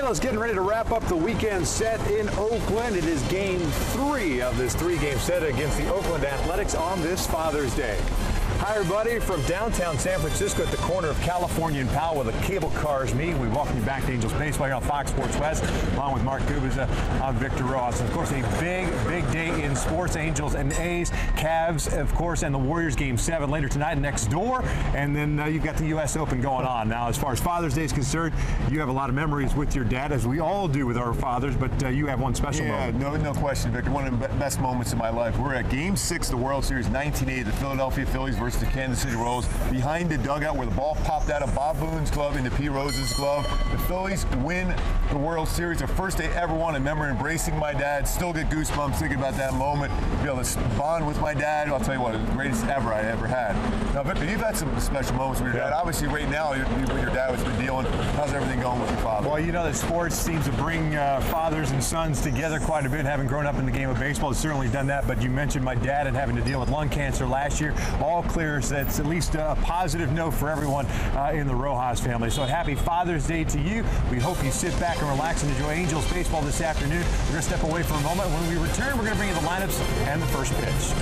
Astros getting ready to wrap up the weekend set in Oakland. It is game 3 of this 3-game set against the Oakland Athletics on this Father's Day. Hi, everybody, from downtown San Francisco at the corner of California and Powell where the cable cars meet. We welcome you back to Angels Baseball here on Fox Sports West, along with Mark Kubica. I'm Victor Ross. And of course, a big day in sports. Angels and A's, Cavs, of course, and the Warriors game 7 later tonight next door. And then you've got the U.S. Open going on. Now, as far as Father's Day is concerned, you have a lot of memories with your dad, as we all do with our fathers, but you have one special moment. No question, Victor. One of the best moments of my life. We're at Game 6 of the World Series 1980, the Philadelphia Phillies versus the Kansas City Royals. Behind the dugout where the ball popped out of Bob Boone's glove into P. Rose's glove. The Phillies win the World Series. Their first they ever won. I remember embracing my dad. Still get goosebumps thinking about that moment. Be able to bond with my dad. I'll tell you what, the greatest ever I ever had. Now, Victor, you've had some special moments with your dad. Obviously, right now, with your dad, what's been dealing. How's everything going with your father? Well, you know that sports seems to bring fathers and sons together quite a bit. Having grown up in the game of baseball, it's certainly done that. But you mentioned my dad and having to deal with lung cancer last year. All clear, so that's at least a positive note for everyone in the Rojas family. So happy Father's Day to you. We hope you sit back and relax and enjoy Angels baseball this afternoon. We're going to step away for a moment. When we return, we're going to bring you the lineups and the first pitch.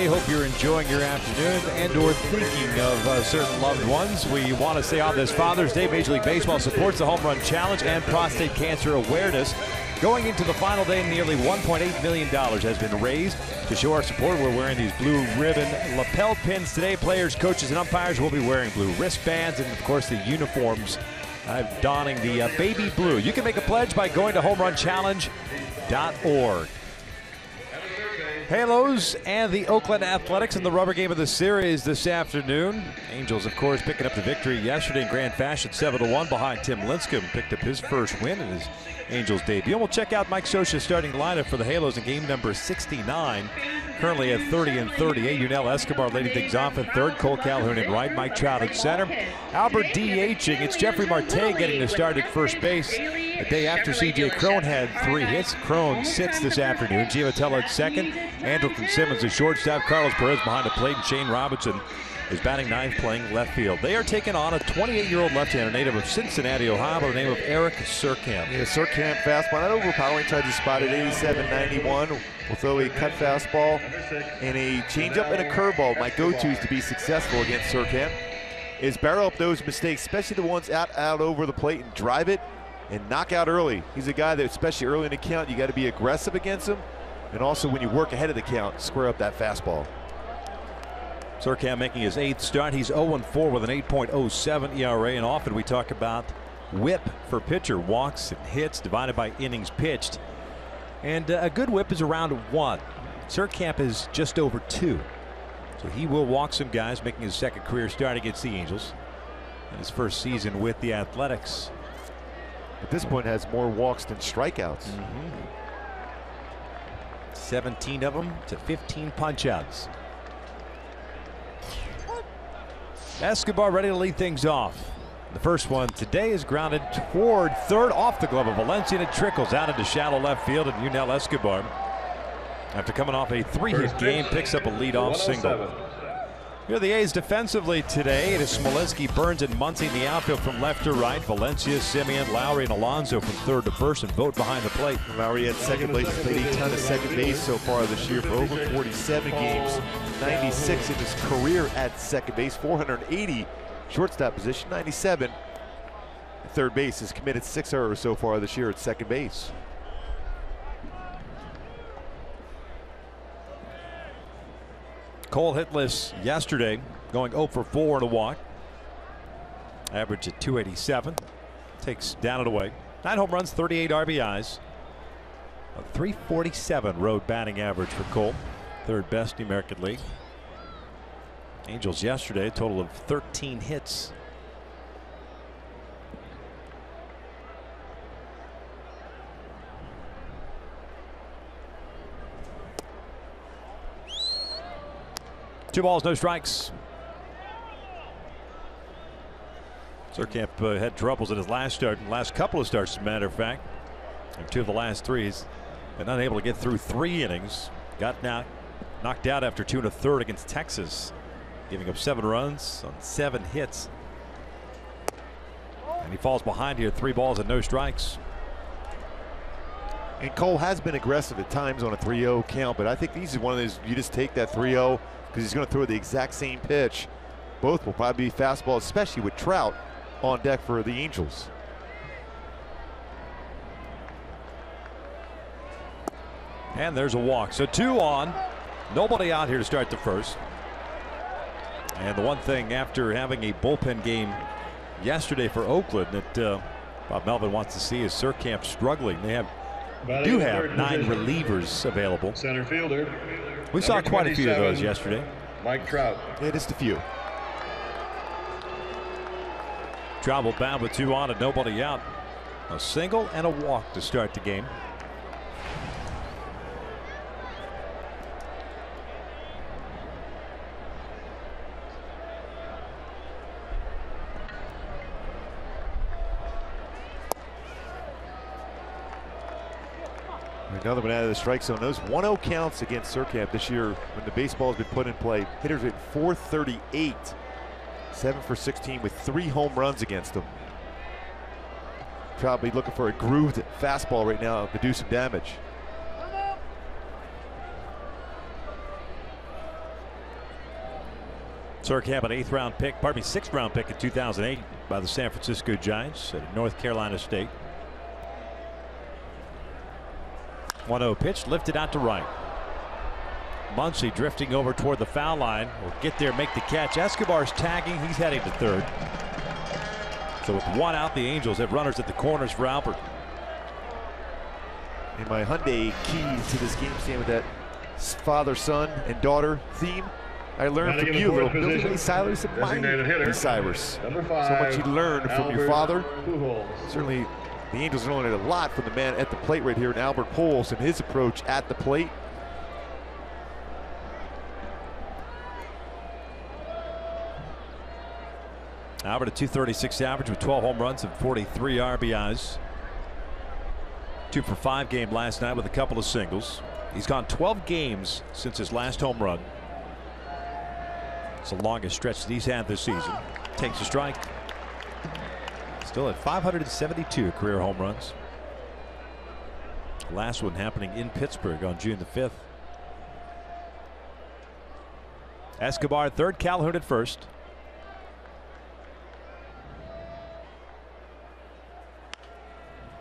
Hope you're enjoying your afternoon and or thinking of certain loved ones. We want to say on this Father's Day, Major League Baseball supports the Home Run Challenge and prostate cancer awareness. Going into the final day, nearly $1.8 million has been raised. To show our support, we're wearing these blue ribbon lapel pins today. Players, coaches, and umpires will be wearing blue wristbands, and of course the uniforms donning the baby blue. You can make a pledge by going to homerunchallenge.org. Halos and the Oakland Athletics in the rubber game of the series this afternoon. Angels, of course, picking up the victory yesterday in grand fashion, 7-1 behind Tim Lincecum. Picked up his first win in his Angels debut. And we'll check out Mike Scioscia's starting lineup for the Halos in game number 69. Currently at 30 and 38. Yunel Escobar leading things off in third. Cole Calhoun in right. Mike Trout in center. Albert DHing. It's Jeffrey Marte getting the start at first base. The day after C.J. Cron had 3 hits. Cron sits this afternoon. Giovatello at second. Andrelton Simmons at shortstop. Carlos Perez behind the plate. And Shane Robinson is batting ninth, playing left field. They are taking on a 28-year-old left-hander, native of Cincinnati, Ohio, by the name of Eric Surkamp. Yeah, Surkamp fastball, not overpowering. Tried to spot at 87-91. Will throw a cut fastball and a changeup and a curveball. My go-tos to be successful against Surkamp is barrel up those mistakes, especially the ones out over the plate, and drive it and knock out early. He's a guy that, especially early in the count, you got to be aggressive against him, and also when you work ahead of the count, square up that fastball. Surkamp making his 8th start. He's 0-4 with an 8.07 ERA, and often we talk about whip for pitcher, walks and hits divided by innings pitched. And a good whip is around 1. Surkamp is just over 2. So he will walk some guys, making his second career start against the Angels in his first season with the Athletics. At this point has more walks than strikeouts. 17 of them to 15 punch-outs. Escobar ready to lead things off. The first one today is grounded toward third off the glove of Valencia, and it trickles out into shallow left field, and Yunel Escobar, after coming off a 3-hit game, picks up a leadoff single. Here are the A's defensively today. It is Smolinski, Burns, and Muncy in the outfield from left to right. Valencia, Simeon, Lowry, and Alonso from third to first, and Vogt behind the plate. Lowry at second base, has played a ton of second base so far this year for over 47 games. 96 in his career at second base, 480 shortstop position, 97. Third base has committed 6 errors so far this year at second base. Cole hitless yesterday, going 0 for 4 in a walk. Average at 287. Takes down and away. 9 home runs, 38 RBIs. A 347 road batting average for Cole. Third best in the American League. Angels yesterday, a total of 13 hits. Two balls, no strikes. Surkamp had troubles in his last start, and last couple of starts, as a matter of fact. And 2 of the last 3, he's been unable to get through 3 innings. Got knocked out after 2 1/3 against Texas, giving up 7 runs on 7 hits. And he falls behind here, 3 balls and no strikes. And Cole has been aggressive at times on a 3-0 count, but I think these are one of those, you just take that 3-0 because he's going to throw the exact same pitch. Both will probably be fastballs, especially with Trout on deck for the Angels. And there's a walk. So 2 on. Nobody out here to start the first. And the one thing after having a bullpen game yesterday for Oakland that Bob Melvin wants to see is Surkamp struggling. They do have 9 relievers available. Center fielder. We saw quite a few of those yesterday. Mike Trout. Yeah, just a few. Trout will bound with 2 on and nobody out. A single and a walk to start the game. Another one out of the strike zone. Those 1-0 counts against Surkamp this year when the baseball has been put in play. Hitters at 438, 7 for 16 with 3 home runs against them. Probably looking for a grooved fastball right now to do some damage. Surkamp, an 8th-round pick, 6th-round pick in 2008 by the San Francisco Giants at North Carolina State. 1-0 pitch lifted out to right. Muncy drifting over toward the foul line. Will get there, make the catch. Escobar's tagging. He's heading to third. So with one out, the Angels have runners at the corners for Albert. And my Hyundai key to this game stand with that father-son and daughter theme. I learned from you, little Billy Cyrus and Miley Cyrus. So much you learn from your father. Certainly, the Angels are learning a lot from the man at the plate right here in Albert Pujols and his approach at the plate. Albert a .236 average with 12 home runs and 43 RBIs. 2 for 5 game last night with a couple of singles. He's gone 12 games since his last home run. It's the longest stretch that he's had this season. Takes a strike. Still at 572 career home runs. The last one happening in Pittsburgh on June the 5th. Escobar at third, Calhoun at first.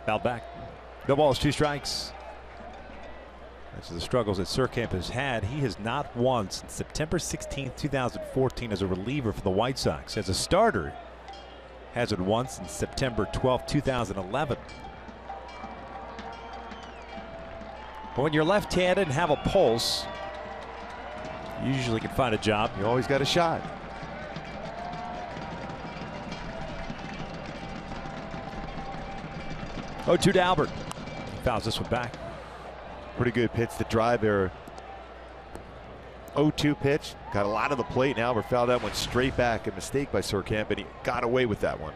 Fouled back. No balls, 2 strikes. That's the struggles that Surkamp has had. He has not won since September 16th, 2014 as a reliever for the White Sox. As a starter, hasn't won since September 12th, 2011. But when you're left-handed and have a pulse, you usually can find a job. You always got a shot. Oh, 2 to Albert. Fouls this one back. Pretty good pitch to drive there. 0-2 pitch. Got a lot of the plate, and Albert fouled that one straight back. A mistake by Surkamp, and he got away with that one.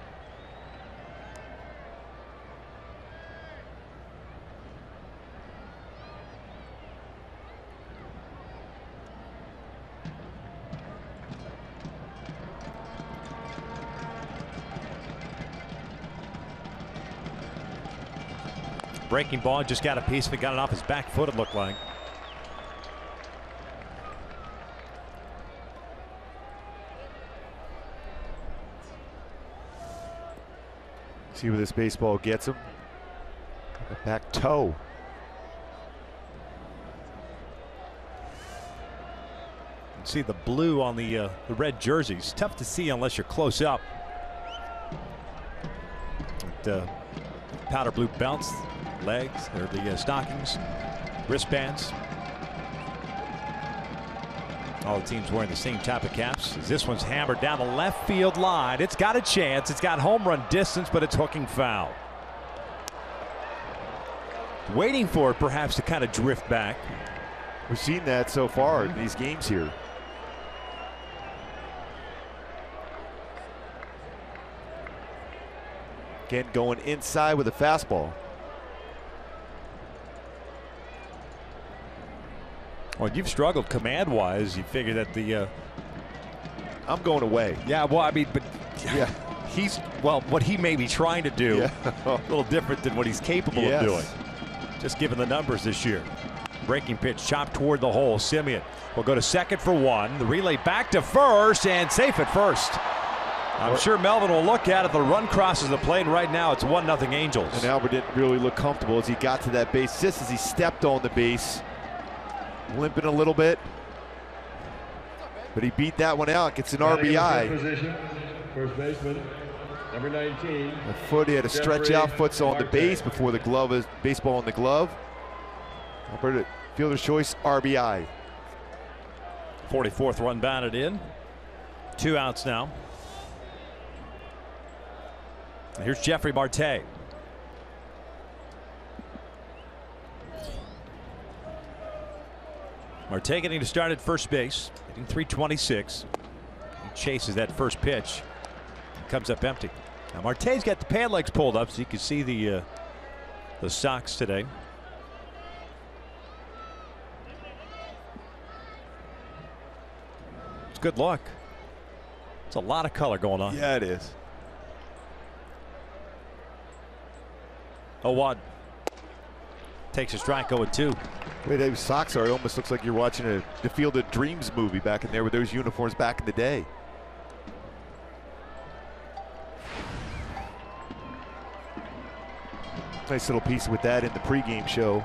Breaking ball, just got a piece of it, got it off his back foot, it looked like. See where this baseball gets him. The back toe. See the blue on the red jerseys. Tough to see unless you're close up. But, powder blue belts, legs, or the stockings, wristbands. All the teams wearing the same type of caps. As this one's hammered down the left field line. It's got a chance. It's got home run distance, but it's hooking foul. Waiting for it perhaps to kind of drift back. We've seen that so far in these games here. Again, going inside with a fastball. Well, you've struggled command-wise. You figure that the I'm going away. yeah, well, I mean, but Yeah. he's, well, what he may be trying to do, a little different than what he's capable of doing. Just given the numbers this year. Breaking pitch chopped toward the hole. Simeon will go to second for 1. The relay back to first and safe at first. I'm sure Melvin will look at it. The run crosses the plate, and right now it's 1-0 Angels. And Albert didn't really look comfortable as he got to that base, just as he stepped on the base. Limping a little bit. But he beat that one out. Gets an RBI. Position, first baseman, number 19. The foot, he had to stretch out. Foot's on the base before the glove is baseball on the glove. Albert, fielder's choice, RBI. 44th run batted in. 2 outs now. And here's Jeffrey Marte. Marte getting to start at first base, hitting .326. He chases that first pitch. Comes up empty. Now Marte's got the pad legs pulled up so you can see the socks today. It's good luck. It's a lot of color going on. Yeah, it is. 0-1. Takes a strike, 0-2. The way those socks are, it almost looks like you're watching the Field of Dreams movie back in there with those uniforms back in the day. Nice little piece with that in the pregame show.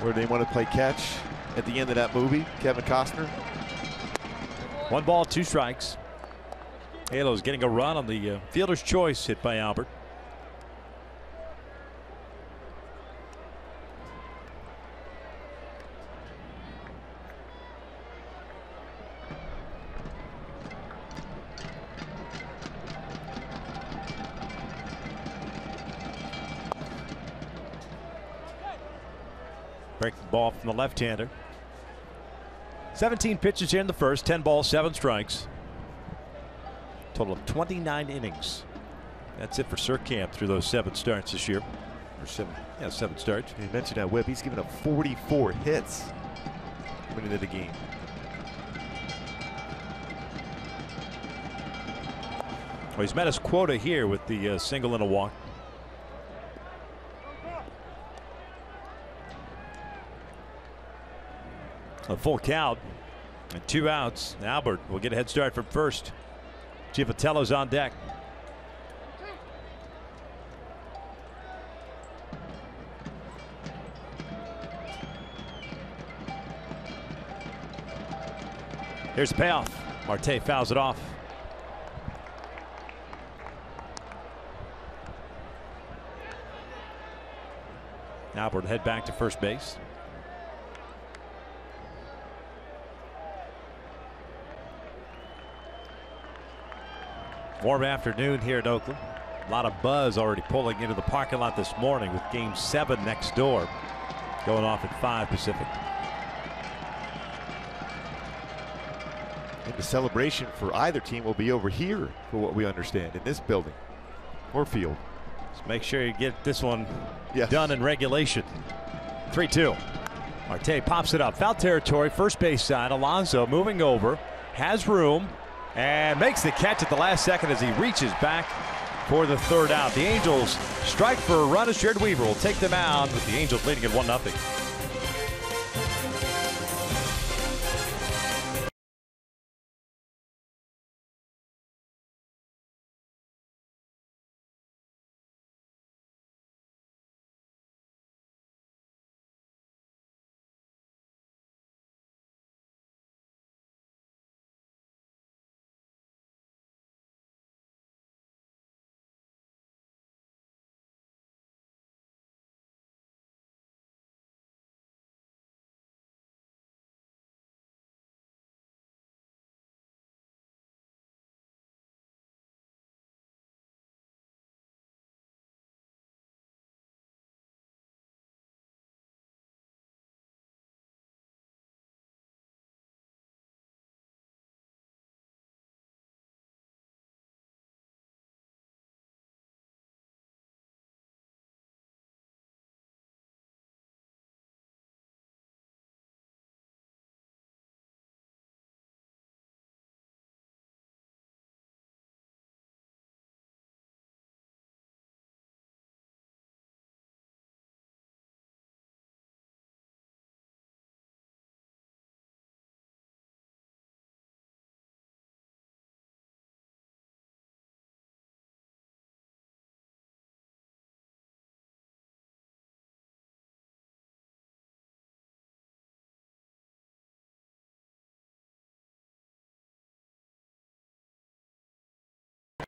where they want to play catch at the end of that movie, Kevin Costner. 1 ball, 2 strikes. Halos getting a run on the fielder's choice hit by Albert. Break the ball from the left-hander. 17 pitches here in the first, 10 balls, 7 strikes. Total of 29 innings. That's it for Surkamp through those 7 starts this year. Or 7 starts. You mentioned that whip. He's given up 44 hits coming into the game. Well, he's met his quota here with the single and a walk. A full count and 2 outs. Albert will get a head start from first. Givatello's on deck. Here's the payoff. Marte fouls it off. Albert head back to first base. Warm afternoon here in Oakland. A lot of buzz already pulling into the parking lot this morning with Game 7 next door, going off at 5 Pacific. And the celebration for either team will be over here, for what we understand, in this building or field. So make sure you get this one Yes. done in regulation. 3-2. Marte pops it up. Foul territory, first base side. Alonso moving over, has room, and makes the catch at the last second as he reaches back for the 3rd out. The Angels strike for a run as Jared Weaver will take them out with the Angels leading at 1-0.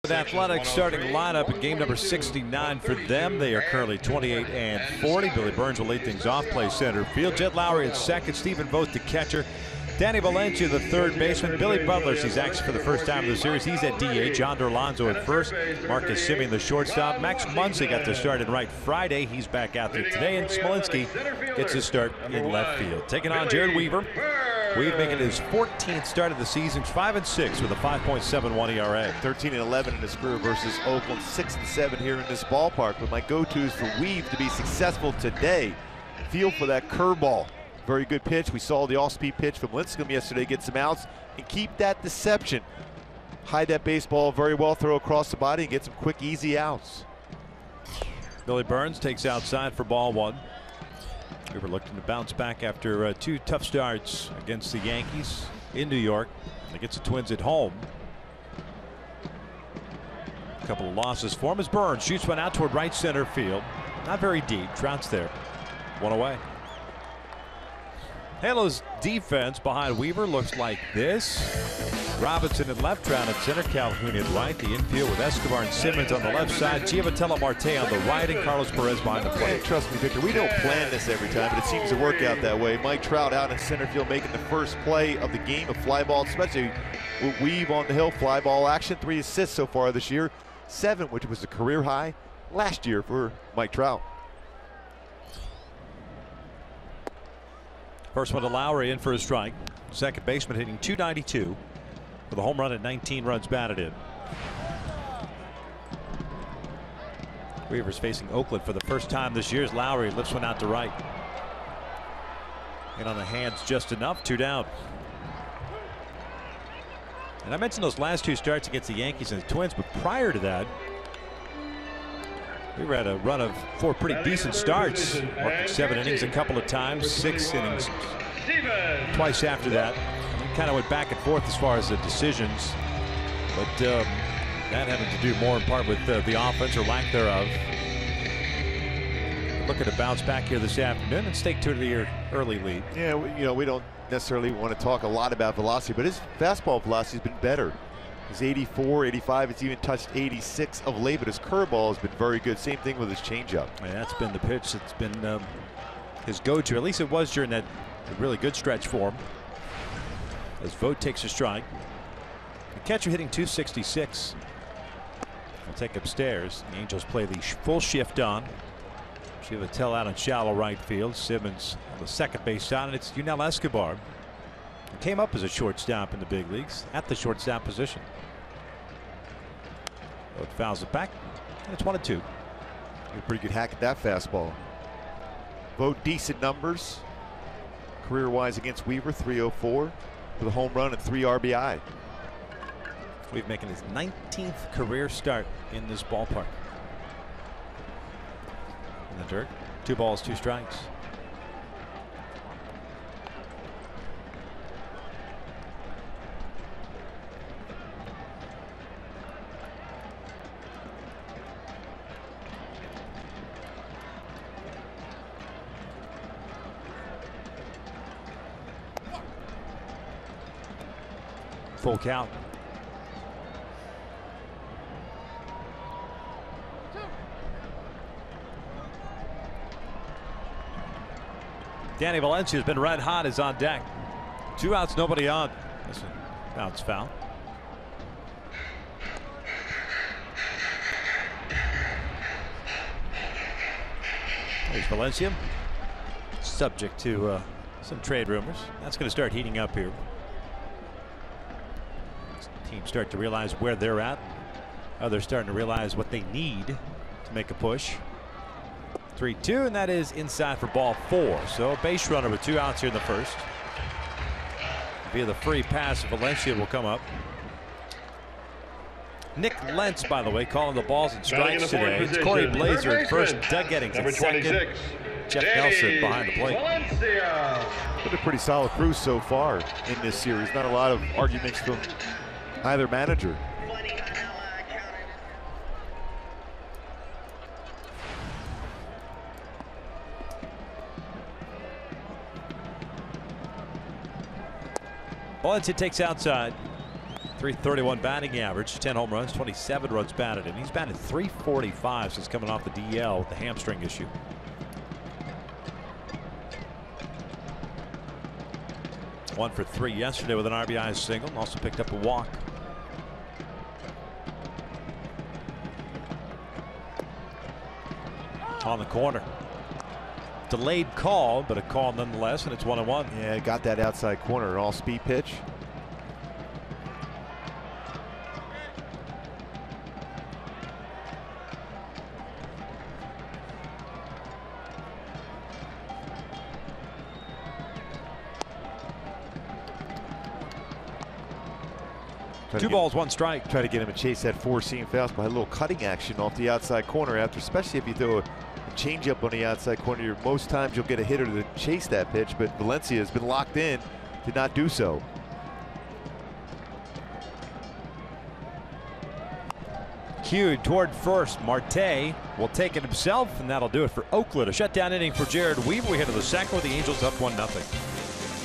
The Athletics starting lineup in game number 69 for them. They are currently 28-40. Billy Burns will lead things off, play center field. Jed Lowry at second. Stephen Vogt the catcher. Danny Valencia the 3rd baseman. Billy Butler sees action for the first time of the series. He's at DH. Yonder Alonso at first. Marcus Semien the shortstop. Max Muncy got the start in right Friday. He's back out there today. And Smolinski gets his start in left field. Taking on Jared Weaver. Weaver making his 14th start of the season, 5-6 with a 5.71 ERA. 13-11 in his career versus Oakland, 6-7 here in this ballpark. But my go-tos for Weave to be successful today. Feel for that curveball. Very good pitch. We saw the off-speed pitch from Lincecum yesterday, get some outs, and keep that deception. Hide that baseball very well, throw across the body, and get some quick, easy outs. Billy Burns takes outside for ball 1. Weaver looking to bounce back after 2 tough starts against the Yankees in New York. Against the Twins at home. A couple of losses for him as Burns shoots one out toward right center field. Not very deep. Trout's there. 1 away. Halo's defense behind Weaver looks like this. Robinson at left, Trout at center, Calhoun at right. The infield with Escobar and Simmons on the left side, Giovatello Marte on the right, and Carlos Perez behind the plate. And trust me, Victor, we don't plan this every time, but it seems to work out that way. Mike Trout out in center field making the first play of the game, a fly ball, especially with Weave on the hill, fly ball action. 3 assists so far this year, 7, which was a career high last year for Mike Trout. First one to Lowry, in for a strike. Second baseman hitting .292 with a home run and 19 runs batted in. Weaver's facing Oakland for the first time this year as Lowry lifts one out to right. And on the hands just enough, 2 down. And I mentioned those last 2 starts against the Yankees and the Twins, but prior to that, we had a run of 4 pretty decent starts. Working 7 innings a couple of times, 6 innings twice after that. Kind of went back and forth as far as the decisions, but that having to do more in part with the offense or lack thereof. Looking to bounce back here this afternoon and stake 2 to the early lead. Yeah, we don't necessarily want to talk a lot about velocity, but his fastball velocity has been better. He's 84, 85. It's even touched 86 of late, but his curveball has been very good. Same thing with his changeup. Yeah, that's been the pitch that's been his go-to. At least it was during that really good stretch for him. As Vogt takes a strike. The catcher hitting .266. We'll take upstairs. The Angels play the full shift on. Giovatello out on shallow right field. Simmons on the second base side, and it's Yunel Escobar. He came up as a shortstop in the big leagues at the shortstop position. Vogt fouls it back, and it's 1-2. A pretty good hack at that fastball. Vogt decent numbers. Career-wise against Weaver, 304 with a home run and 3 RBI. We've making his 19th career start in this ballpark. In the dirt, 2 balls, 2 strikes. Full count. Danny Valencia has been red hot, is on deck. 2 outs, nobody on. This one bounce foul. There's Valencia, subject to some trade rumors. That's going to start heating up here. Teams start to realize where they're at. Others starting to realize what they need to make a push. 3-2, and that is inside for ball 4. So a base runner with 2 outs here in the first. Via the free pass, Valencia will come up. Nick Lentz, by the way, calling the balls and strikes today. It's Corey Blazer at first, Doug Gettings at second. Jeff Nelson behind the plate. Been a pretty solid crew so far in this series. Not a lot of arguments from either manager. Valencia takes outside. .331 batting average, 10 home runs, 27 runs batted, and he's batted .345 since coming off the DL with the hamstring issue. One for 3 yesterday with an RBI single, also picked up a walk. On the corner. Delayed call, but a call nonetheless, and it's 1-1. Yeah, got that outside corner, an all-speed pitch. Two balls, 1 strike. Try to get him to chase that 4-seam fastball. A little cutting action off the outside corner after, especially if you throw a changeup on the outside corner. Most times you'll get a hitter to chase that pitch, but Valencia has been locked in, did not do so. Cued toward first. Marte will take it himself, and that'll do it for Oakland. A shutdown inning for Jared Weaver. We head to the second with the Angels up 1-0.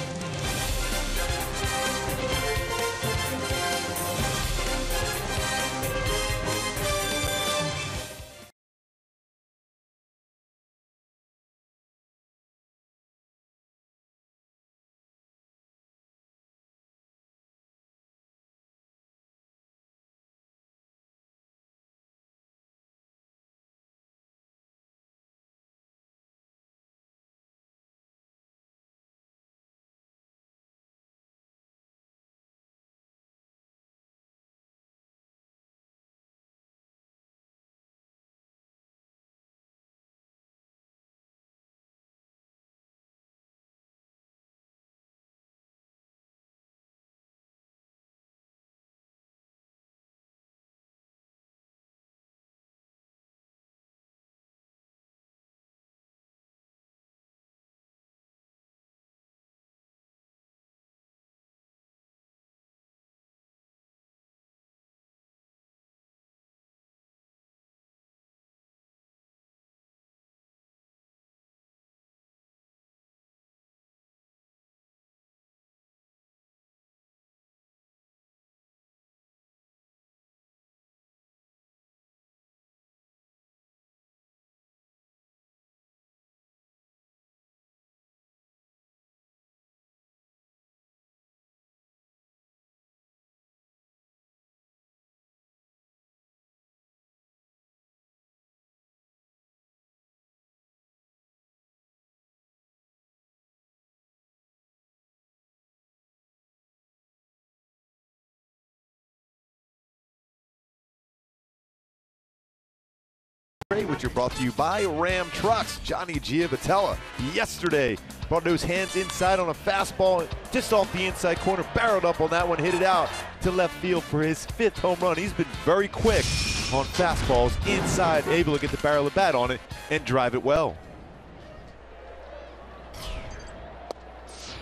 which are brought to you by Ram Trucks. Johnny Giavotella yesterday brought those hands inside on a fastball, just off the inside corner, barreled up on that one, hit it out to left field for his 5th home run. He's been very quick on fastballs inside, able to get the barrel of bat on it and drive it well.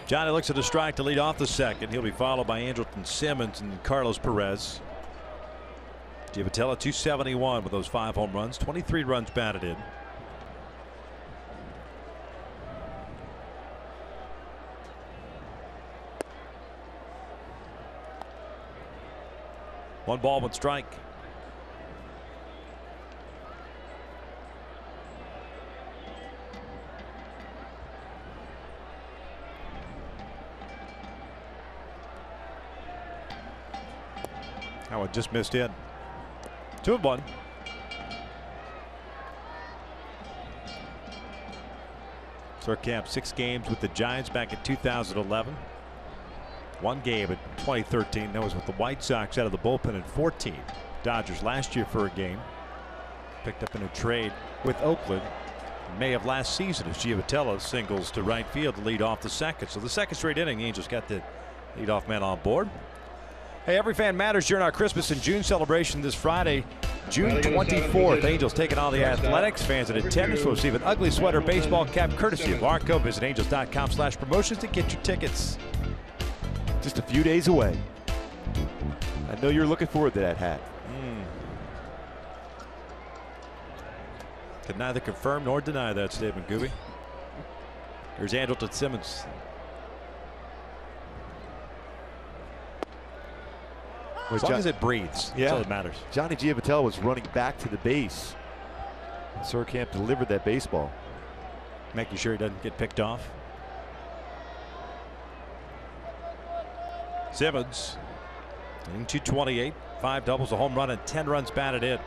Johnny looks at a strike to lead off the second. He'll be followed by Andrelton Simmons and Carlos Perez. Giavotella 271 with those 5 home runs, 23 runs batted in. One ball, one strike. Howard just missed in. 2-1. Surkamp 6 games with the Giants back in 2011. 1 game in 2013. That was with the White Sox out of the bullpen in 14. Dodgers last year for a game. Picked up in a trade with Oakland in May of last season as Giavotella singles to right field to lead off the second. So the second straight inning, Angels got the leadoff man on board. Hey, every fan matters during our Christmas in June celebration this Friday, June 24th. Angels taking on the Athletics. Fans in attendance will receive an ugly sweater baseball cap courtesy of Arco. Visit angels.com/promotions to get your tickets. Just a few days away. I know you're looking forward to that hat. Could neither confirm nor deny that statement, Gooby. Here's Andrelton Simmons. As long as it breathes, that's all that matters. Johnny Giavotella was running back to the base. Surkamp delivered that baseball. Making sure he doesn't get picked off. Simmons in 228, 5 doubles, a home run, and 10 runs batted in.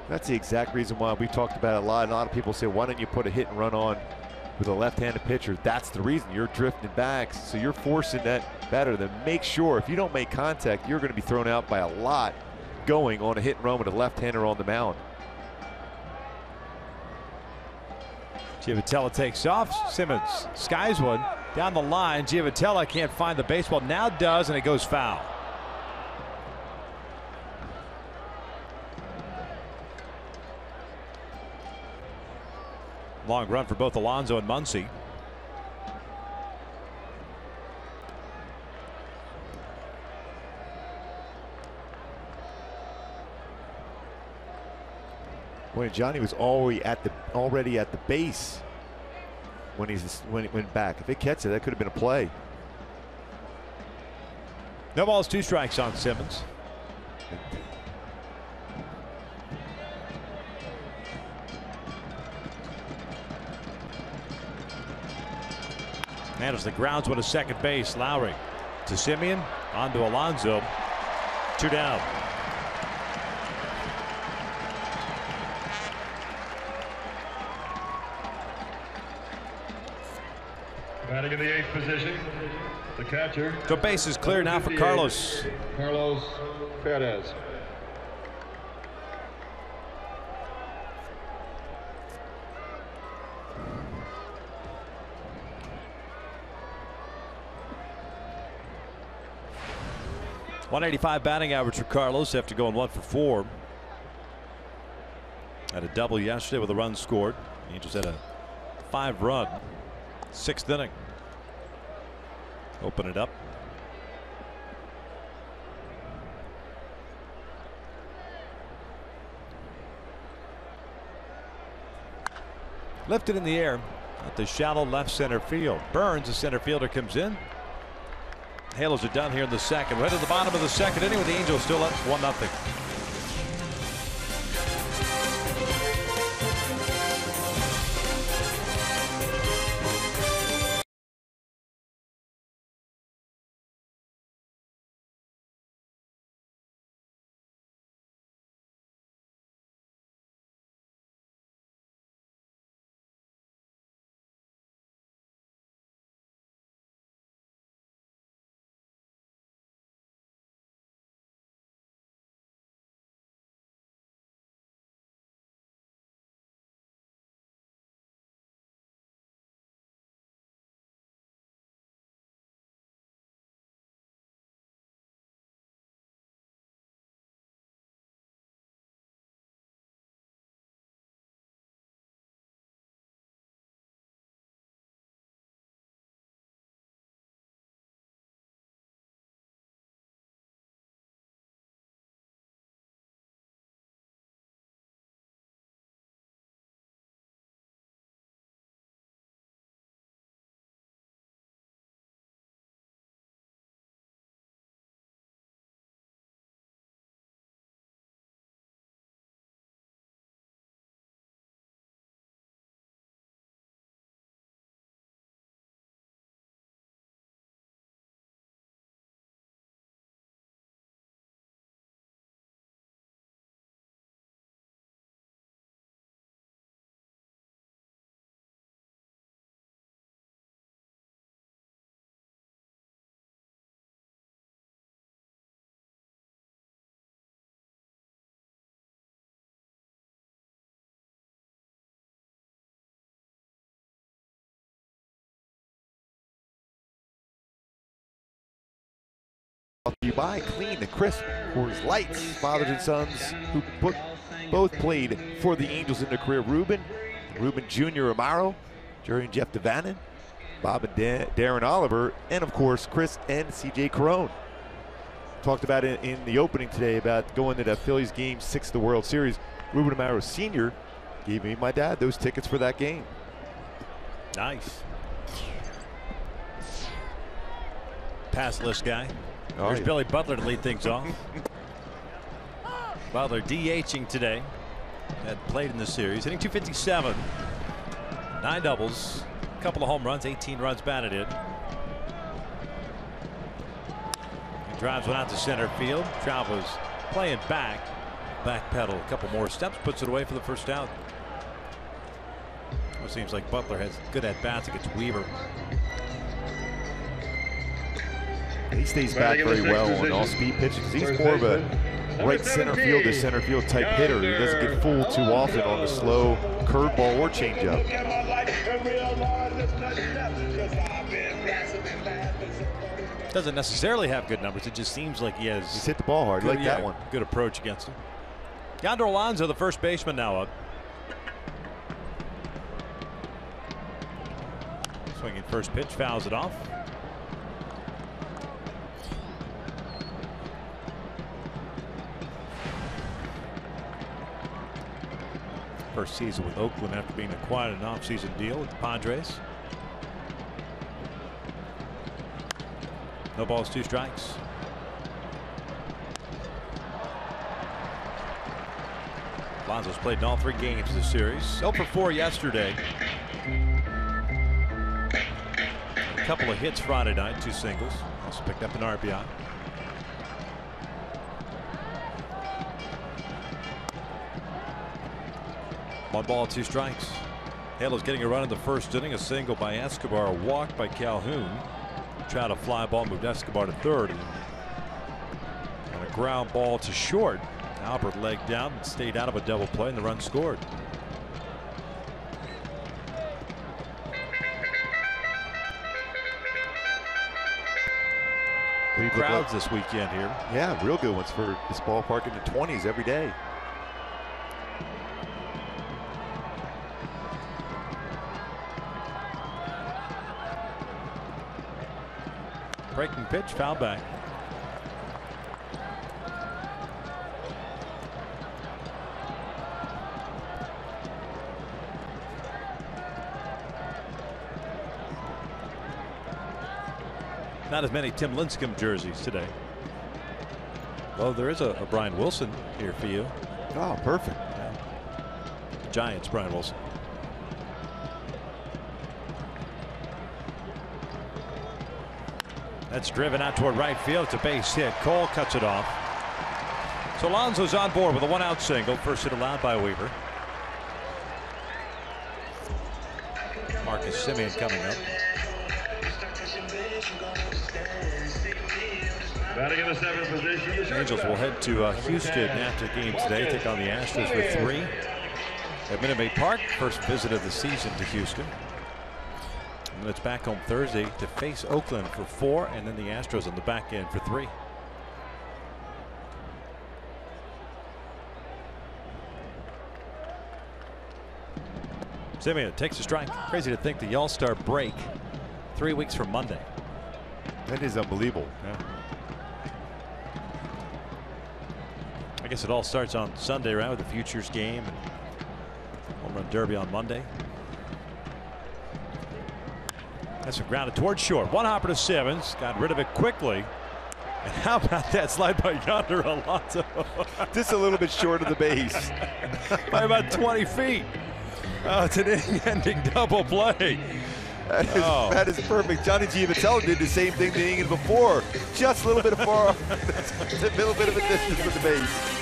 That's the exact reason why we talked about it a lot. A lot of people say, why don't you put a hit and run on with a left-handed pitcher? That's the reason. You're drifting back, so you're forcing that batter to make sure if you don't make contact, you're going to be thrown out by a lot going on a hit and run with a left-hander on the mound. Giavotella takes off. Simmons skies one down the line. Giavotella can't find the baseball. Now does, and it goes foul. Long run for both Alonso and Muncy. When Johnny was already at the base when he went back. If it catches it, that could have been a play. No balls, 2 strikes on Simmons. Handles the groundsman to second base. Lowry to Semien, on to Alonso. 2 down. Batting in the 8th position, the catcher. So base is clear now for Carlos. Carlos Perez. .185 batting average for Carlos after going 1 for 4. Had a double yesterday with a run scored. Angels had a 5-run 6th inning. Open it up. Lifted in the air at the shallow left center field. Burns, the center fielder, comes in. Halos are done here in the second. We're headed to the bottom of the second inning with the Angels still up 1-0. by clean and crisp Coors Lights. Fathers and sons who both played for the Angels in their career. Ruben Jr. Amaro, Jerry and Jeff Devannon, Bob and Darren Oliver, and of course Chris and CJ Carone. Talked about it in the opening today about going to the Phillies game 6 of the World Series. Ruben Amaro Sr. gave me, my dad, those tickets for that game. Nice. Pass list guy. There's Billy Butler to lead things off. Butler DHing today. Had played in the series, hitting .257, 9 doubles, a couple of home runs, 18 runs batted in. He drives one out to center field. Trout was playing back pedal a couple more steps, puts it away for the first out. It seems like Butler has good at bats against Weaver. He stays back very well on all speed pitches. He's more of a right center field to center field type hitter. He doesn't get fooled too often on the slow curveball or changeup. Doesn't necessarily have good numbers. It just seems like he has. He's hit the ball hard. Good, like that one. Good approach against him. Yonder Alonso, the first baseman, now up. Swinging first pitch, fouls it off. First season with Oakland after being acquired an off-season deal with the Padres. No balls, 2 strikes. Alonso's played in all 3 games this series. 0 for 4 yesterday. A couple of hits Friday night, 2 singles. Also picked up an RBI. One ball, 2 strikes. Halo's getting a run in the first inning. A single by Escobar, a walk by Calhoun. Tried a fly ball, moved Escobar to third. And a ground ball to short. Albert legged down and stayed out of a double play, and the run scored. Big crowds this weekend here. Yeah, real good ones for this ballpark in the 20s every day. Breaking pitch, foul back. Not as many Tim Lincecum jerseys today. Well, there is a Brian Wilson here for you. Oh, perfect. Yeah. The Giants, Brian Wilson. That's driven out toward right field. It's a base hit. Cole cuts it off. So Alonso's on board with a 1-out single. First hit allowed by Weaver. Marcus Semien coming up. Batting in the 7th position. Angels will head to Houston after game today. Take on the Astros for 3 at Minute Maid Park. First visit of the season to Houston. And it's back home Thursday to face Oakland for 4, and then the Astros on the back end for 3. Semien takes a strike. Crazy to think the All-Star break 3 weeks from Monday. That is unbelievable. Yeah. I guess it all starts on Sunday, right, with the Futures game and Home Run Derby on Monday. That's a grounded towards short. One hopper to Simmons. Got rid of it quickly. And how about that slide by Yonder Alonso? Just a little bit short of the base. By about 20 feet. Oh, it's an inning-ending double play. That is perfect. Johnny Giavitello did the same thing the inning before. Just a little bit far. A little bit of a distance from the base.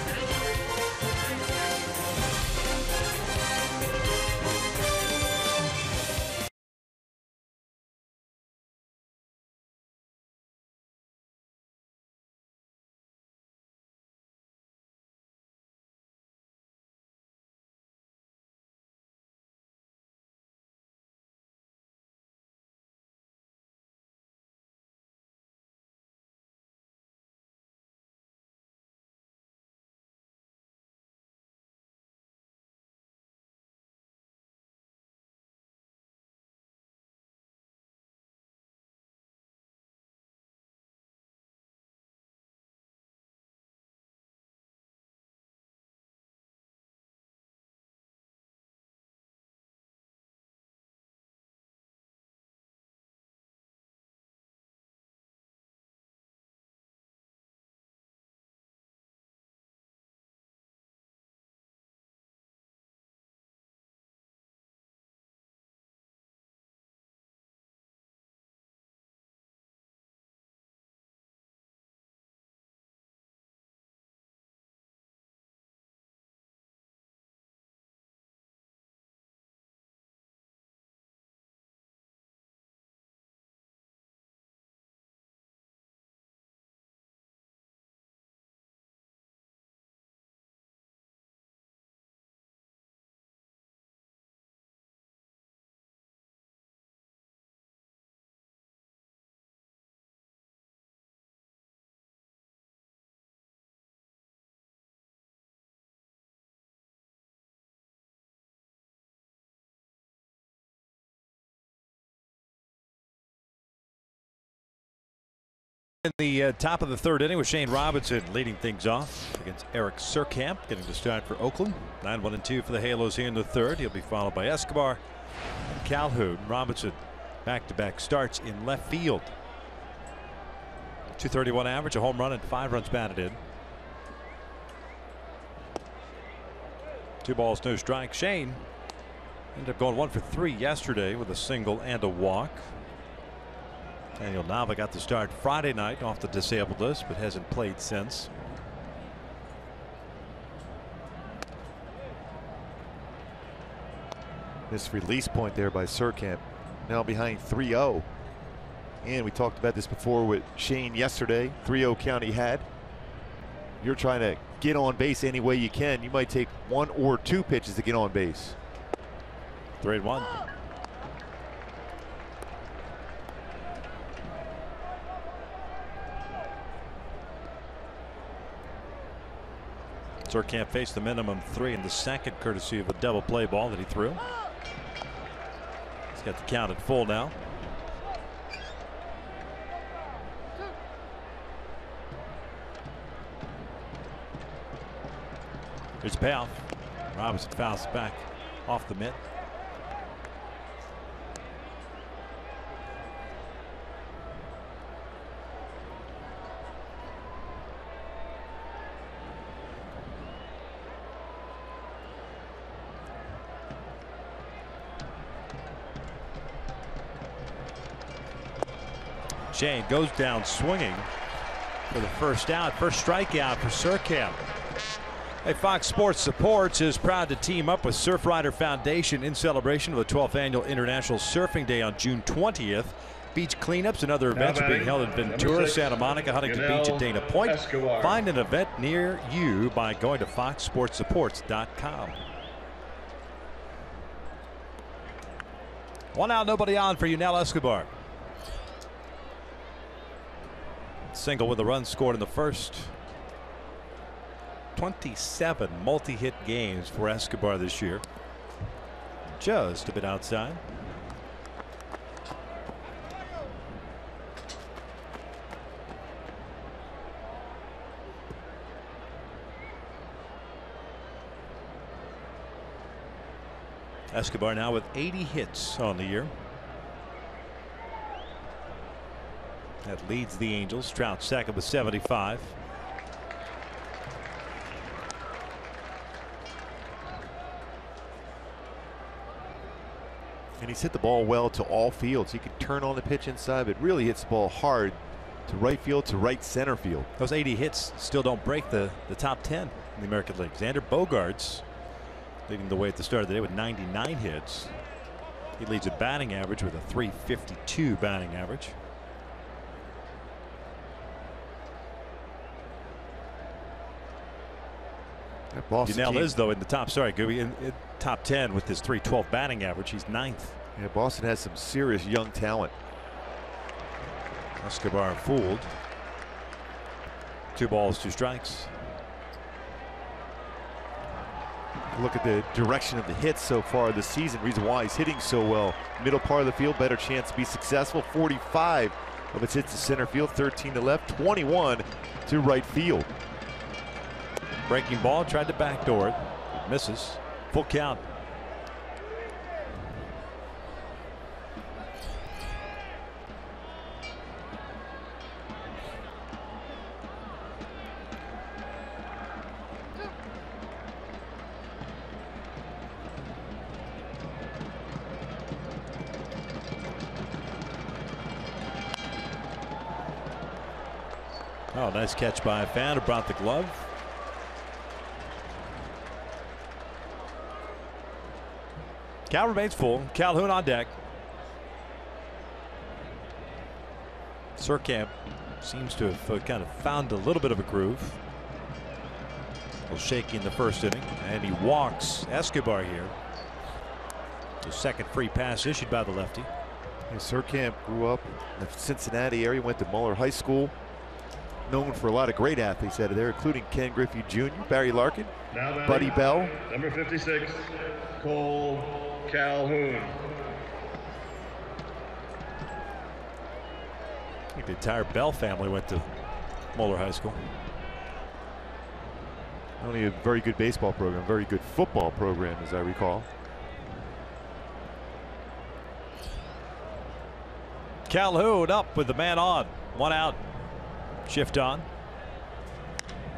In the top of the third inning with Shane Robinson leading things off against Eric Surkamp, getting the start for Oakland. 9-1-2 for the Halos here in the third. He'll be followed by Escobar and Calhoun. Robinson back-to-back starts in left field. 231 average, a home run, and 5 runs batted in. 2 balls, no strikes. Shane ended up going 1 for 3 yesterday with a single and a walk. Daniel Nava got the start Friday night off the disabled list, but hasn't played since. This release point there by Surkamp, now behind 3-0. And we talked about this before with Shane yesterday. 3-0 count he had. You're trying to get on base any way you can. You might take 1 or 2 pitches to get on base. 3-1. Surkamp faced the minimum 3 in the second, courtesy of a double play ball that he threw. He's got the count at full now. Here's a payoff. Robinson fouls back off the mitt. Shane goes down swinging for the first out. First strikeout for Surkamp. Hey, Fox Sports Supports is proud to team up with Surfrider Foundation in celebration of the 12th Annual International Surfing Day on June 20th. Beach cleanups and other events are being held in Ventura, Santa Monica, Huntington Beach, and Dana Point. Escobar. Find an event near you by going to foxsportsupports.com. 1 out, nobody on for Yunel Escobar. Single with a run scored in the first. 27 multi-hit games for Escobar this year. Just a bit outside. Escobar now with 80 hits on the year. That leads the Angels. Trout second with 75. And he's hit the ball well to all fields. He can turn on the pitch inside, but really hits the ball hard to right field, to right center field. Those 80 hits still don't break the top 10 in the American League. Xander Bogaerts leading the way at the start of the day with 99 hits. He leads at batting average with a .352 batting average. Yunel is, though, in the top, sorry, Gooby, in top 10 with his .312 batting average. He's 9th. Yeah, Boston has some serious young talent. Escobar fooled. 2 balls, 2 strikes. Look at the direction of the hits so far this season. Reason why he's hitting so well. Middle part of the field, better chance to be successful. 45 of its hits to center field, 13 to left, 21 to right field. Breaking ball, tried to backdoor it. Misses. Full count. Oh, nice catch by a fan who brought the glove. Cal remains full. Calhoun on deck. Surkamp seems to have kind of found a little bit of a groove. A little shaky in the first inning, and he walks Escobar here. The second free pass issued by the lefty. Yeah, Surkamp grew up in the Cincinnati area, went to Muller High School. Known for a lot of great athletes out of there, including Ken Griffey Jr., Barry Larkin, Buddy Bell. Number 56, Cole Calhoun. I think the entire Bell family went to Moeller High School. Only a very good baseball program, very good football program, as I recall. Calhoun up with the man on. 1 out. Shift on.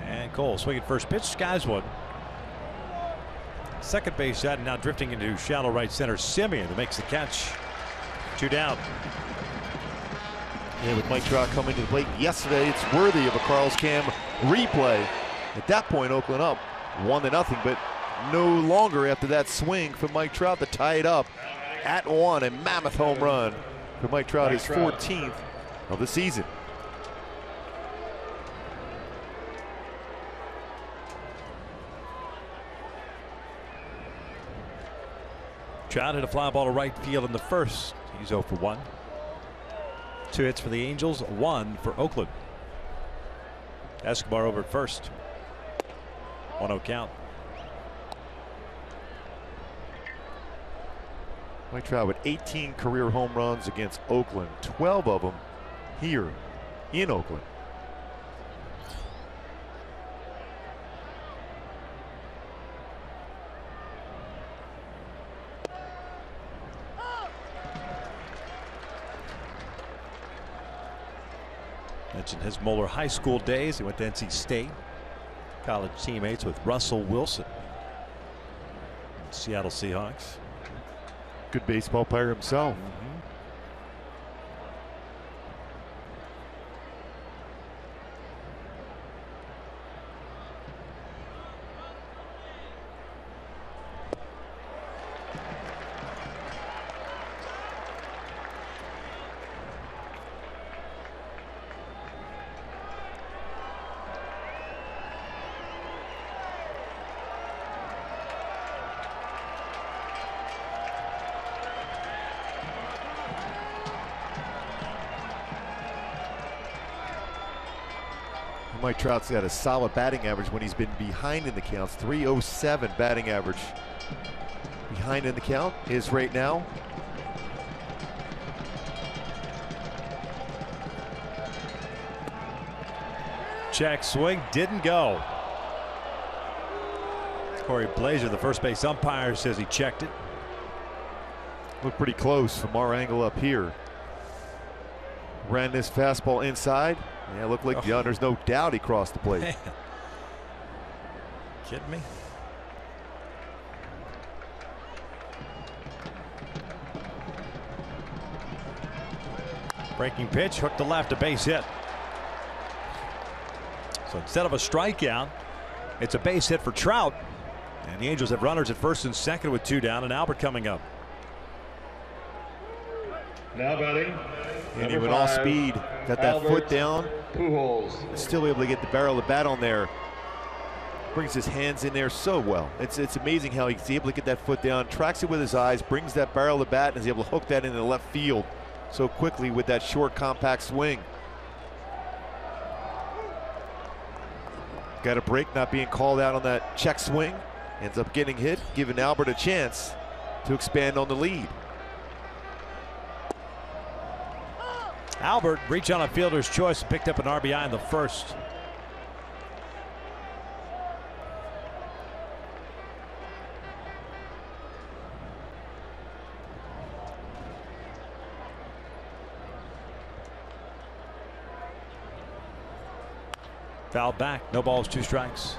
And Cole swinging first pitch. Skies one. Second base side, now drifting into shallow right center. Simeon that makes the catch. 2 down. Yeah, with Mike Trout coming to the plate yesterday, it's worthy of a Carl's Cam replay. At that point, Oakland up 1-0, but no longer after that swing from Mike Trout to tie it up at 1. A mammoth home run for Mike Trout, his 14th of the season. Trout hit a fly ball to right field in the first. He's 0 for 1. 2 hits for the Angels, 1 for Oakland. Escobar over at first. 1-0 count. Mike Trout with 18 career home runs against Oakland, 12 of them here in Oakland. Mentioned his Moeller High School days. He went to NC State. College teammates with Russell Wilson. Seattle Seahawks. Good baseball player himself. Mike Trout's got a solid batting average when he's been behind in the counts. .307 batting average. Behind in the count is right now. Check swing didn't go. Corey Blazer, the first base umpire, says he checked it. Looked pretty close from our angle up here. Ran this fastball inside. Yeah, looked like there's no doubt he crossed the plate. Man. Kidding me? Breaking pitch, hooked to left, a base hit. So instead of a strikeout, it's a base hit for Trout. And the Angels have runners at first and second with 2 down, and Albert coming up. Now batting. And he went all speed, got that foot down. PUJOLS. Still able to get the barrel of the bat on there. Brings his hands in there so well. It's amazing how he's able to get that foot down, tracks it with his eyes, brings that barrel of the bat, and is able to hook that into the left field so quickly with that short, compact swing. Got a break, not being called out on that check swing. Ends up getting hit, giving Albert a chance to expand on the lead. Albert reached on a fielder's choice and picked up an RBI in the first. Fouled back, no balls, 2 strikes.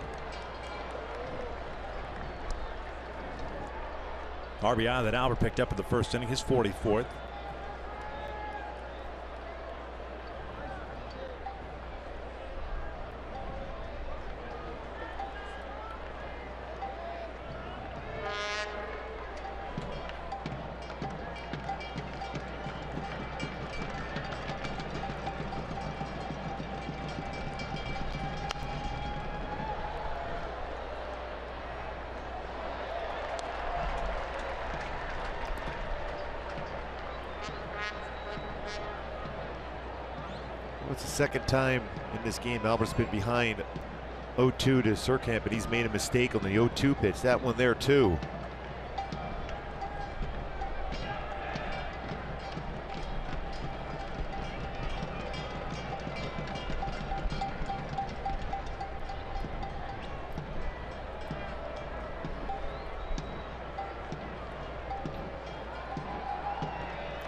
RBI that Albert picked up in the first inning, his 44th. It's the second time in this game Albert's been behind 0-2 to Surkamp, but he's made a mistake on the 0-2 pitch. That one there too.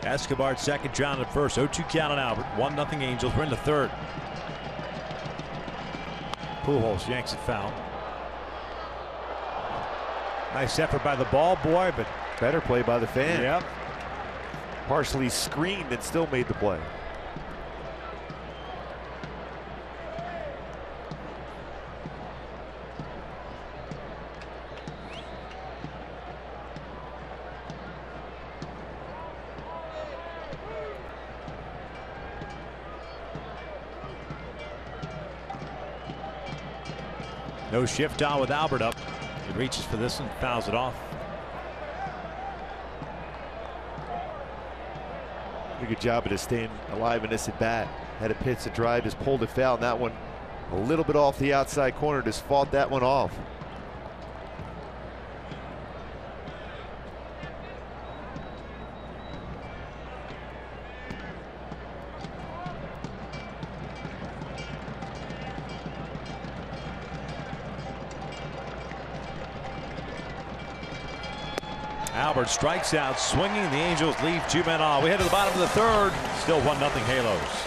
Escobar second, John at first. 0-2 count on Albert. 1-0 Angels. We're in the third. PUJOLS yanks it foul. Nice effort by the ball boy, but better play by the fan. Yep. Partially screened and still made the play. No shift on with Albert up. He reaches for this and fouls it off. Pretty good job of just staying alive in this at bat. Had a pitch to drive, just pulled it foul, and that one a little bit off the outside corner, just fought that one off. Albert strikes out swinging. The Angels leave 2 men on. We head to the bottom of the third. Still 1-0 Halos.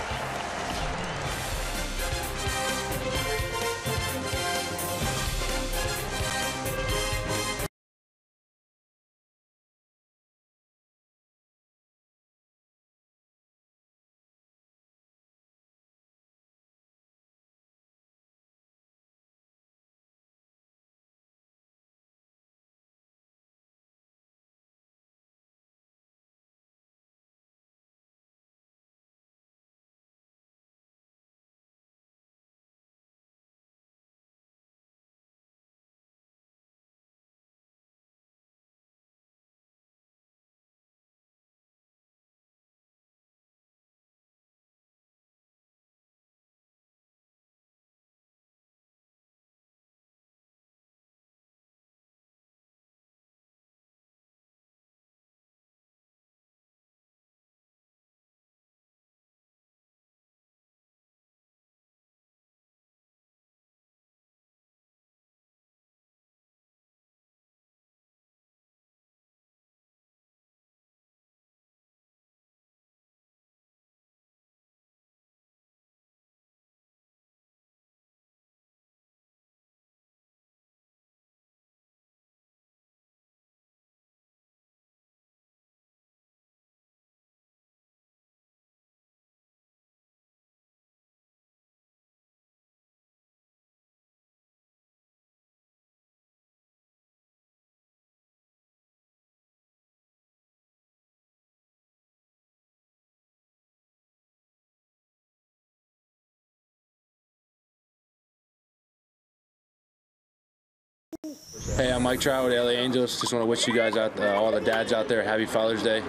Hey, I'm Mike Trout with LA Angels. Just want to wish you guys out, all the dads out there, happy Father's Day.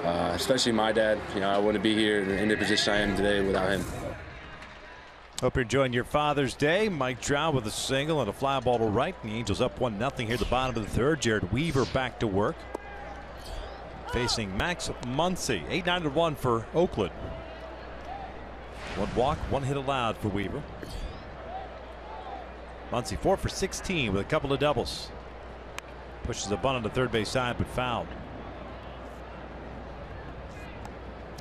Especially my dad. You know, I wouldn't be here in the position I am today without him. Hope you're enjoying your Father's Day. Mike Trout with a single and a fly ball to right. The Angels up 1-0 here at the bottom of the third. Jared Weaver back to work. Facing Max Muncy. 8-9-1 for Oakland. 1 walk, 1 hit allowed for Weaver. Muncy 4 for 16 with a couple of doubles. Pushes a bunt on the third base side, but fouled.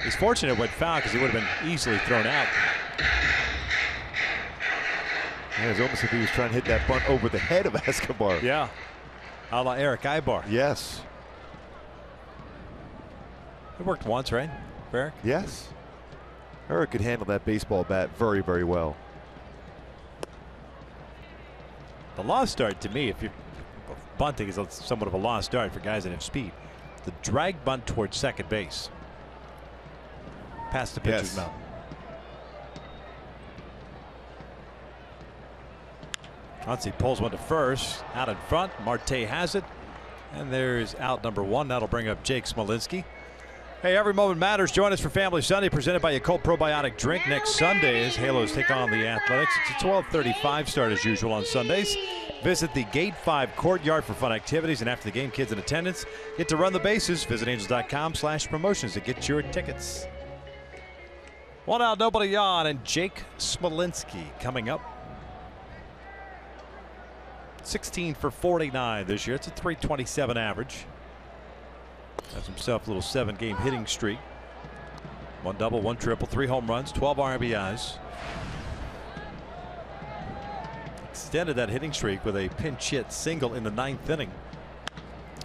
He's fortunate it went foul because he would have been easily thrown out. Yeah, it was almost if he was trying to hit that bunt over the head of Escobar. Yeah, a la Eric Ibar. Yes. It worked once, right, for Eric? Yes. Eric could handle that baseball bat very, very well. The lost start to me, if you're bunting, is somewhat of a lost start for guys that have speed. The drag bunt towards second base. Past the pitcher's mouth. Muncy pulls one to first. Out in front. Marte has it. And there's out number 1. That'll bring up Jake Smolinski. Hey, every moment matters. Join us for Family Sunday, presented by Yakult Probiotic Drink. Next Sunday as Halos take on the Athletics. It's a 12:35 start as usual on Sundays. Visit the Gate 5 courtyard for fun activities, and after the game, kids in attendance get to run the bases. Visit angels.com/promotions to get your tickets. 1 out, nobody on, and Jake Smolinski coming up. 16 for 49 this year. It's a .327 average. Has himself a little 7-game hitting streak. 1 double, 1 triple, 3 home runs, 12 RBIs. Extended that hitting streak with a pinch hit single in the 9th inning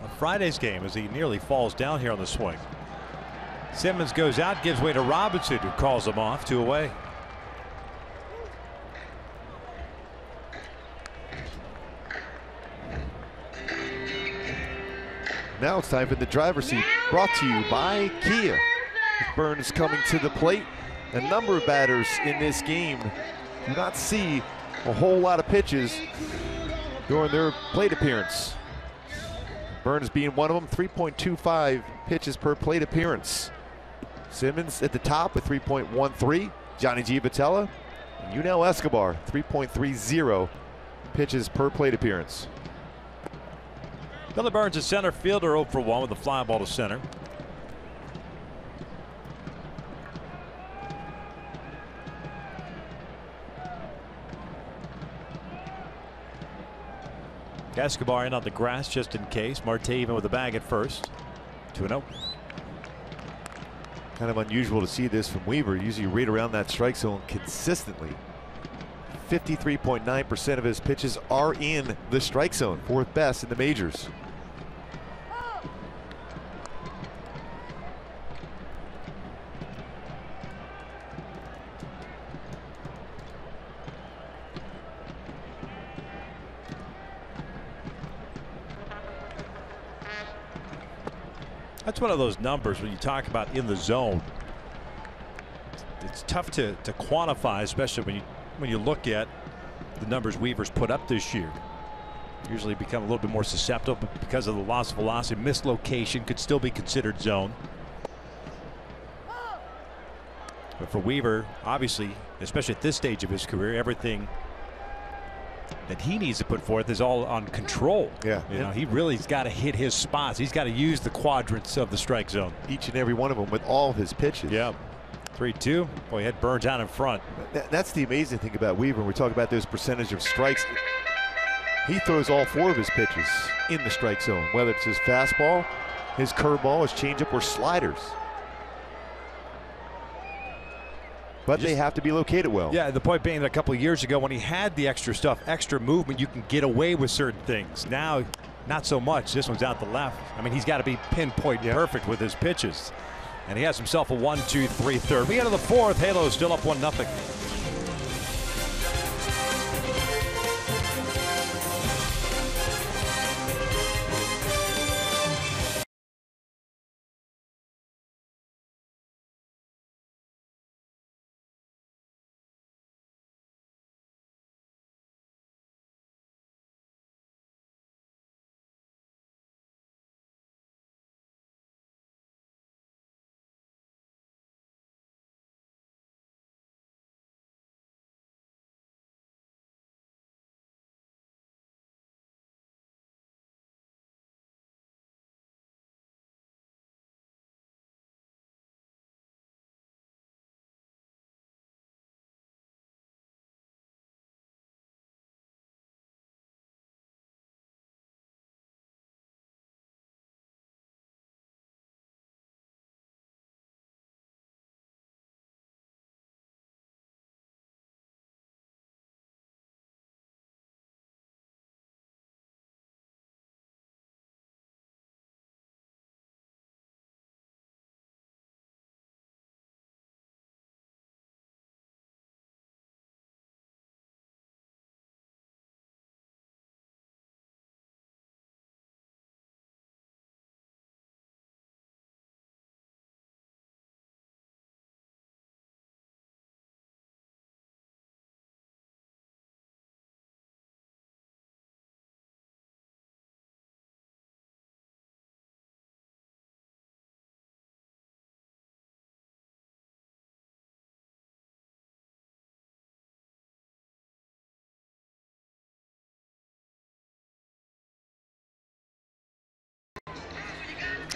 of Friday's game as he nearly falls down here on the swing. Simmons goes out, gives way to Robinson, who calls him off, 2 away. Now it's time for the driver's seat, brought to you by Kia. Burns coming to the plate. A number of batters in this game do not see a whole lot of pitches during their plate appearance. Burns being one of them, 3.25 pitches per plate appearance. Simmons at the top with 3.13. Johnny G. Vitello and Yunel Escobar, 3.30 pitches per plate appearance. Billy Burns, a center fielder, 0 for 1 with a fly ball to center. Escobar in on the grass just in case. Marte even with the bag at first. 2-0. Kind of unusual to see this from Weaver. Usually right around that strike zone consistently. 53.9% of his pitches are in the strike zone, 4th best in the majors. That's one of those numbers when you talk about in the zone. It's tough to quantify, especially when you look at the numbers Weaver's put up this year. Usually become a little bit more susceptible because of the loss of velocity. Mislocation could still be considered zone. But for Weaver, obviously, especially at this stage of his career, everything that he needs to put forth is all on control. Yeah. You know, he really's got to hit his spots. He's got to use the quadrants of the strike zone. Each and every one of them with all of his pitches. Yeah. 3-2. Boy, he had Burns out in front. That's the amazing thing about Weaver. When we talk about those percentage of strikes, he throws all 4 of his pitches in the strike zone, whether it's his fastball, his curveball, his changeup, or sliders. But they have to be located well. Yeah, the point being that a couple of years ago when he had the extra stuff, extra movement, you can get away with certain things. Now, not so much. This one's out the left. I mean, he's got to be pinpoint perfect with his pitches. And he has himself a 1-2-3 third. We get to the 4th. Halo's still up 1-0.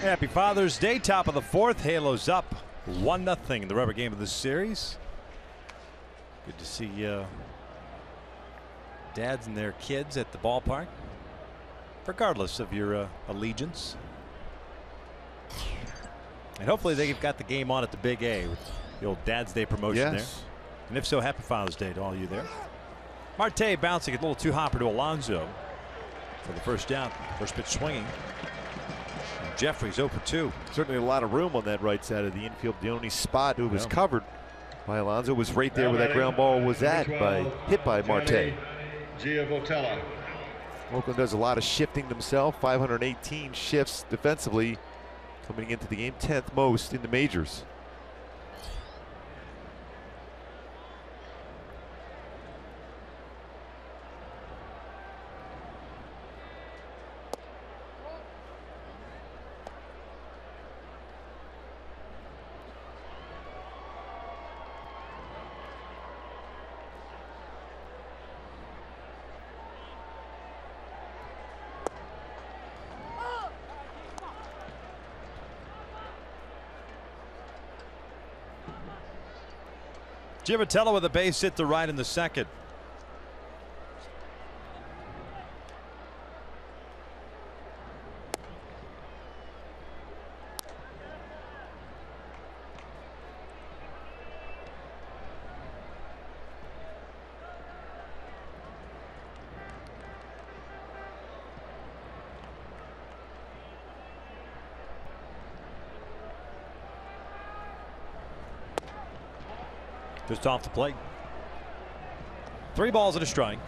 Happy Father's Day. Top of the 4th. Halo's up 1-0 in the rubber game of the series. Good to see dads and their kids at the ballpark, regardless of your allegiance. And hopefully they've got the game on at the Big A with the old Dad's Day promotion there. And if so, happy Father's Day to all you there. Marte bouncing a little too hopper to Alonso for the first down. First pitch swinging. And Jeffrey's 0 for 2. Certainly a lot of room on that right side of the infield. The only spot who was covered by Alonso was right there where that ground ball was hit by Marte. Oakland does a lot of shifting themselves. 518 shifts defensively coming into the game, 10th most in the majors. Giavatello with a base hit to right in the second. Just off the plate. 3 balls and a strike.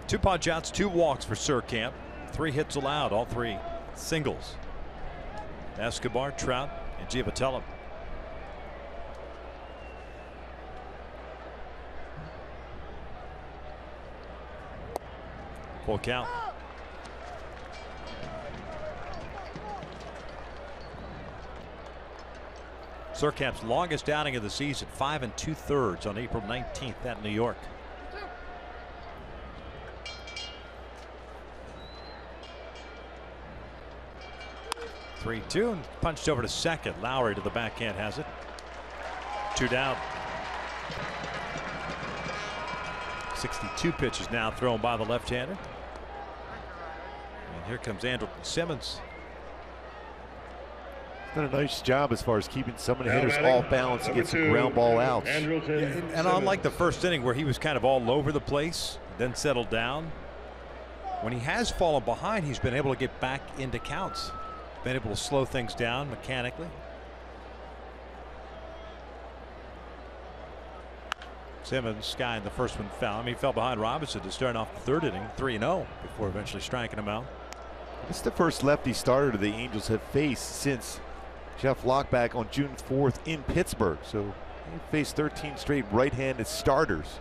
2 punch outs, 2 walks for Surkamp. 3 hits allowed, all 3 singles. Escobar, Trout, and Giavatello. Full count. Surkamp's longest outing of the season, 5 2/3 on April 19th at New York. Three-two and punched over to second. Lowry to the backhand has it. 2 down. 62 pitches now thrown by the left-hander. And here comes ANDRELTON Simmons. Done a nice job as far as keeping some of the hitters off balance and get some ground ball outs. And unlike the first inning where he was kind of all over the place, then settled down, when he has fallen behind, he's been able to get back into counts, been able to slow things down mechanically. Simmons skying the first one foul. I mean, he fell behind Robinson to start off the 3rd inning, 3-0 before eventually striking him out. It's the first lefty starter the Angels have faced since Jeff Lockback on June 4th in Pittsburgh. So they faced 13 straight right-handed starters.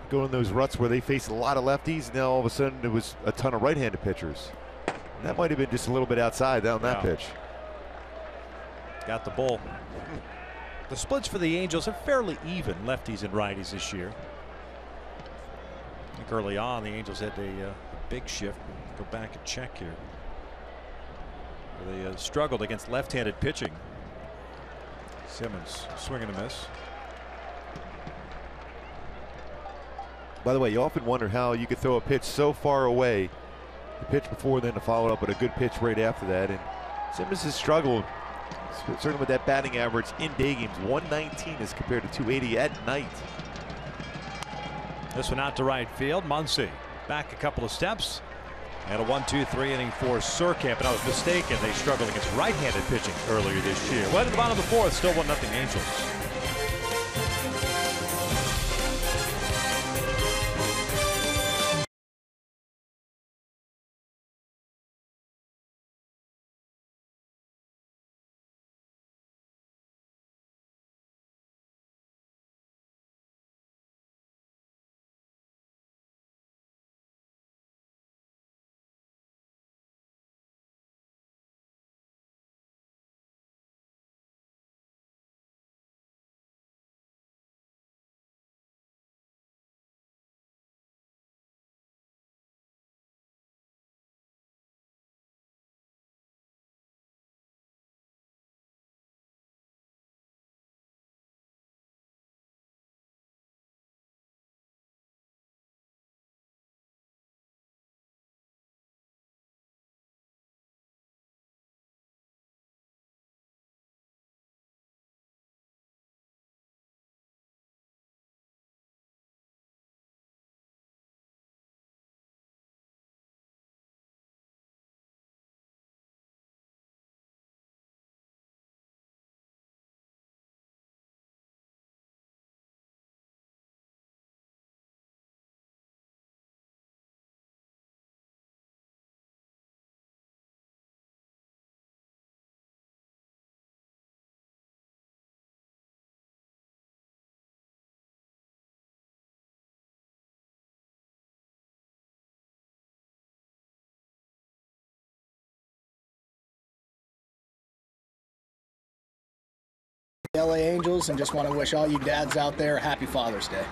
Go in those ruts where they faced a lot of lefties, and now all of a sudden there was a ton of right-handed pitchers. And that might have been just a little bit outside down that pitch. Got the bull. The splits for the Angels are fairly even, lefties and righties this year. I think early on the Angels had a big shift. Go back and check here. They struggled against left-handed pitching. Simmons swinging a miss. By the way, you often wonder how you could throw a pitch so far away, the pitch before, then to follow up with a good pitch right after that. And Simmons has struggled, certainly with that batting average in day games. 119 as compared to 280 at night. This one out to right field. Muncy back a couple of steps. And a 1-2-3 inning for Surkamp. And I was mistaken. They struggled against right-handed pitching earlier this year. Well, at the bottom of the 4th, still 1-0 Angels. LA Angels, and just want to wish all you dads out there happy Father's Day.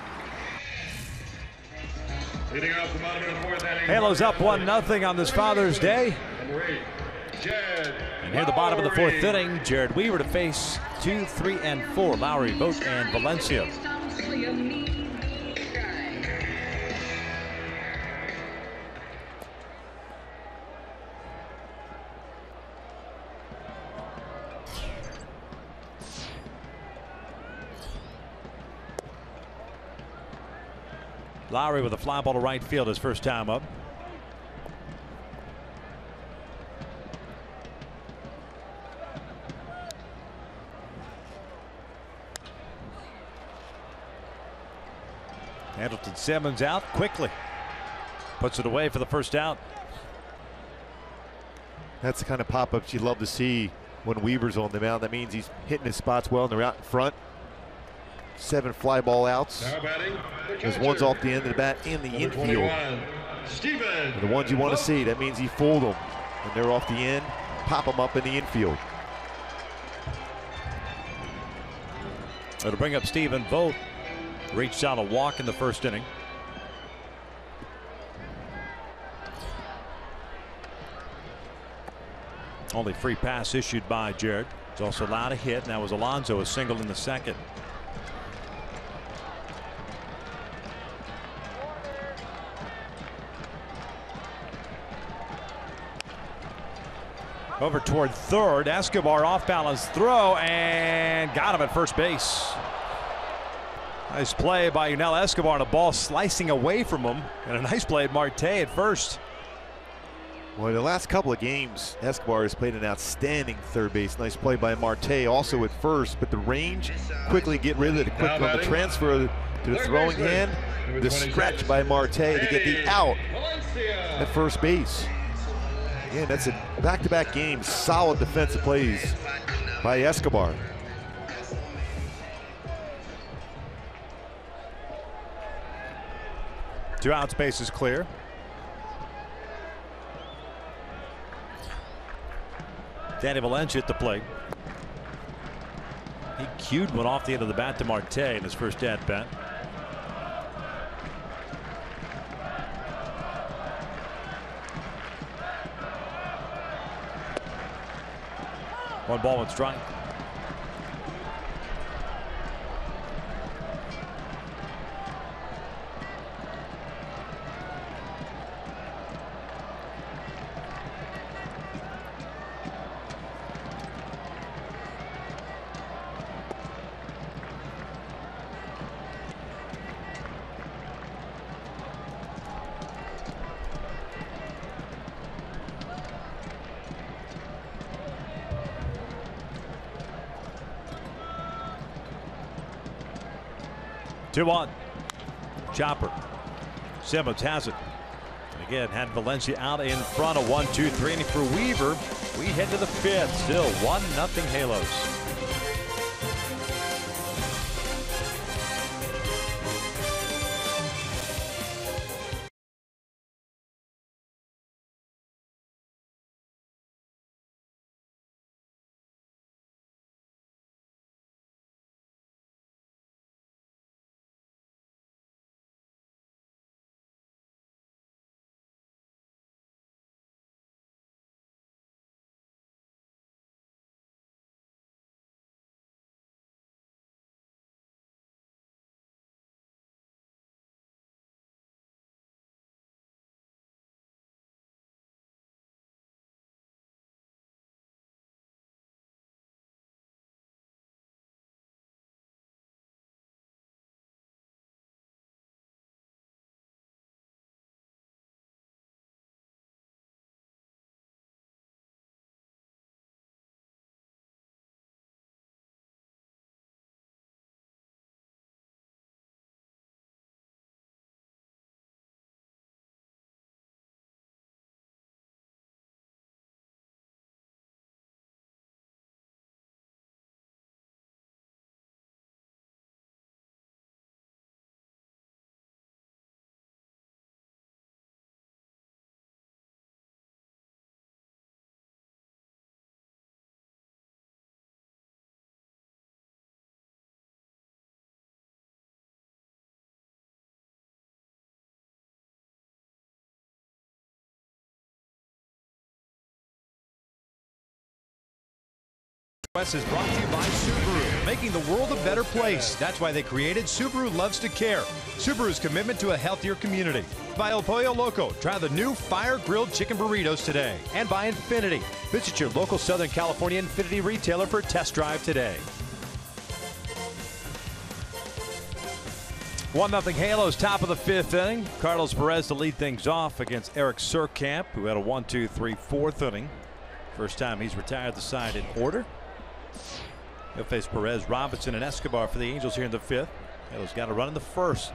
Halos up 1-0 on this Father's Day. And here the bottom of the fourth inning, Jared Weaver to face 2, 3, and 4. Lowry, Vogt, and Valencia. Lowry with a fly ball to right field his first time up. Andrelton Simmons out quickly. Puts it away for the first out. That's the kind of pop-ups you love to see when Weaver's on the mound. That means he's hitting his spots well and they're out in front. 7 fly ball outs. There's ones off the end of the bat in the infield. The ones you want to see. That means he fooled them. When they're off the end, pop them up in the infield. It'll bring up Stephen Vogt. Reached out a walk in the first inning. Only free pass issued by Jared. He's also allowed a hit, and that was Alonso, a single in the second. Over toward third. Escobar off balance throw and got him at first base. Nice play by Yunel Escobar, and a ball slicing away from him, and a nice play at Marte at first. Well, the last couple of games, Escobar has played an outstanding third base. Nice play by Marte also at first, but the range, quickly get rid of it, quick on the transfer to the throwing hand. The stretch by Marte to get the out at first base. Again, that's a back-to-back game. Solid defensive plays by Escobar. Two outs, base is clear. Danny Valencia at the plate. He cued one off the end of the bat to Marte in his first at bat. One ball, one strike. Two on. Chopper. Simmons has it. And again, had Valencia out in front of 1-2-3 inning for Weaver. We head to the fifth. Still 1-0 Halos. West is brought to you by Subaru, making the world a better place. That's why they created Subaru Loves to Care. Subaru's commitment to a healthier community. By El Pollo Loco, try the new fire-grilled chicken burritos today. And by Infinity, visit your local Southern California Infinity retailer for a test drive today. 1-0 Halos, top of the 5th inning. Carlos Perez to lead things off against Eric Surkamp, who had a 1-2-3-4th inning. First time he's retired the side in order. He'll face Perez, Robinson, and Escobar for the Angels here in the 5th. Halos got a run in the 1st.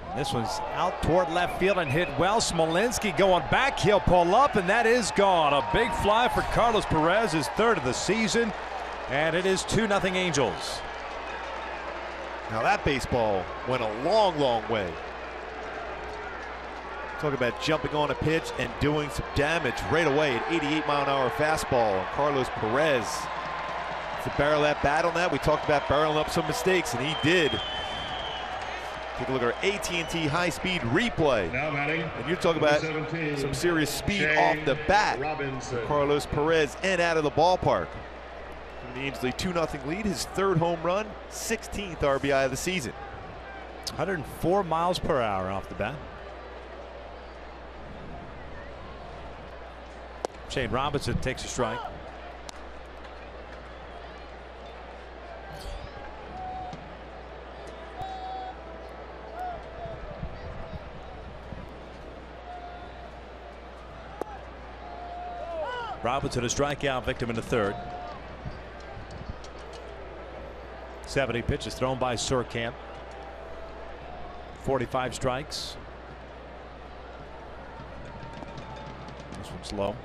And this one's out toward left field and hit well. Smolinski going back. He'll pull up, and that is gone. A big fly for Carlos Perez, his 3rd of the season. And it is 2-0 Angels. Now that baseball went a long, long way. Talk about jumping on a pitch and doing some damage right away. An 88-mile-an-hour fastball. And Carlos Perez, to barrel that bat on that. We talked about barreling up some mistakes, and he did. Take a look at our AT&T high-speed replay. Now batting, and you talk about some serious speed off the bat. Carlos Perez and out of the ballpark. The Angels a 2-0 lead, his 3rd home run, 16th RBI of the season. 104 miles per hour off the bat. Shane Robinson takes a strike. Robinson a strikeout victim in the 3rd. 70 pitches thrown by Surkamp. 45 strikes. This one's low.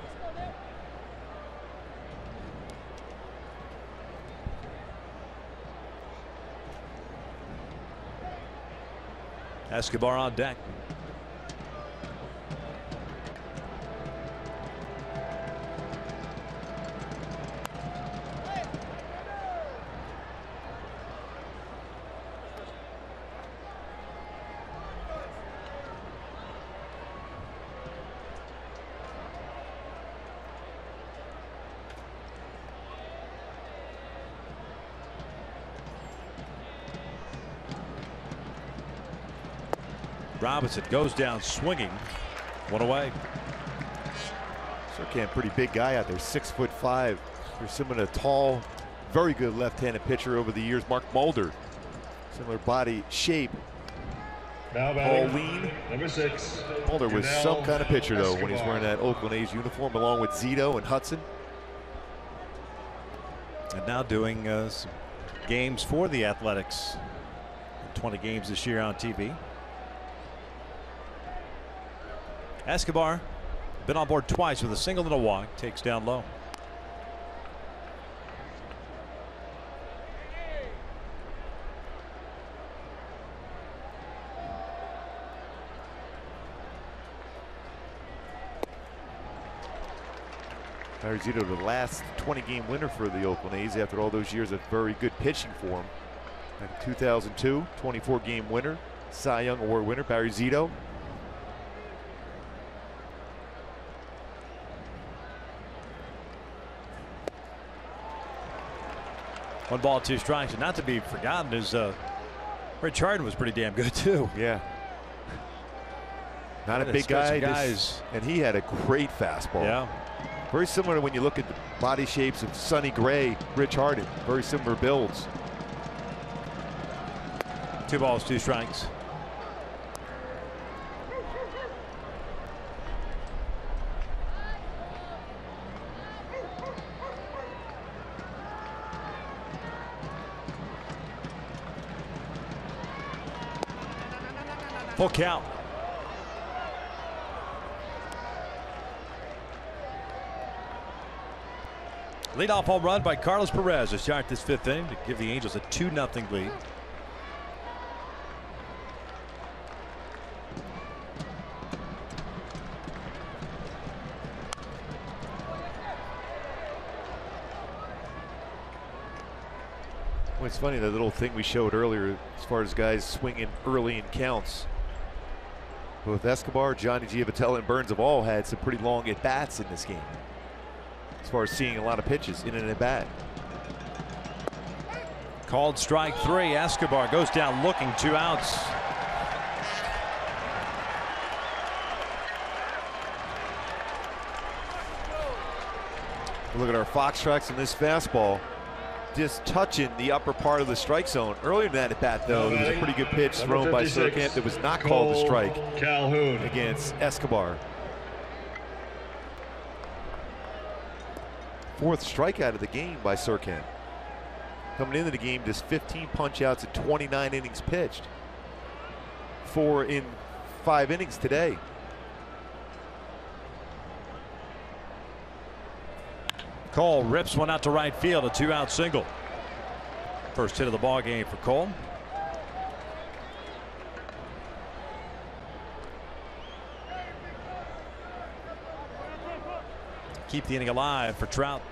Escobar on deck. Robinson goes down swinging. 1 away. Surkamp, pretty big guy out there, 6'5". There's someone a tall, very good left-handed pitcher over the years, Mark Mulder. Similar body shape. Now All lean. Number 6. Mulder was some kind of pitcher though when he's wearing that Oakland A's uniform along with Zito and Hudson. And now doing some games for the Athletics. 20 games this year on TV. Escobar been on board twice with a single and a walk. Takes down low. Barry Zito, the last 20-game winner for the Oakland A's after all those years of very good pitching for him. Back in 2002, 24-game winner, Cy Young Award winner, Barry Zito. 1 ball, 2 strikes, and not to be forgotten is Rich Harden was pretty damn good too. Yeah. Not a big guy, and he had a great fastball. Yeah. Very similar to when you look at the body shapes of Sonny Gray, Rich Harden. Very similar builds. 2 balls, 2 strikes. Full count. Leadoff home run by Carlos Perez to start this 5th inning to give the Angels a 2-0 lead. Well, it's funny, that little thing we showed earlier as far as guys swinging early in counts. Both Escobar, Johnny Giavitello, and Burns have all had some pretty long at-bats in this game. as far as seeing a lot of pitches in and at bat. Called strike 3. Escobar goes down looking, 2 outs. Look at our fox tracks in this fastball, just touching the upper part of the strike zone. Earlier in that at bat, though, there was a pretty good pitch thrown by Surkamp that was not called a strike Calhoun against Escobar. 4th strikeout of the game by Surkamp. Coming into the game, just 15 punch-outs and 29 innings pitched. 4 in 5 innings today. Cole rips one out to right field, a 2-out single. First hit of the ball game for Cole. Keep the inning alive for Trout.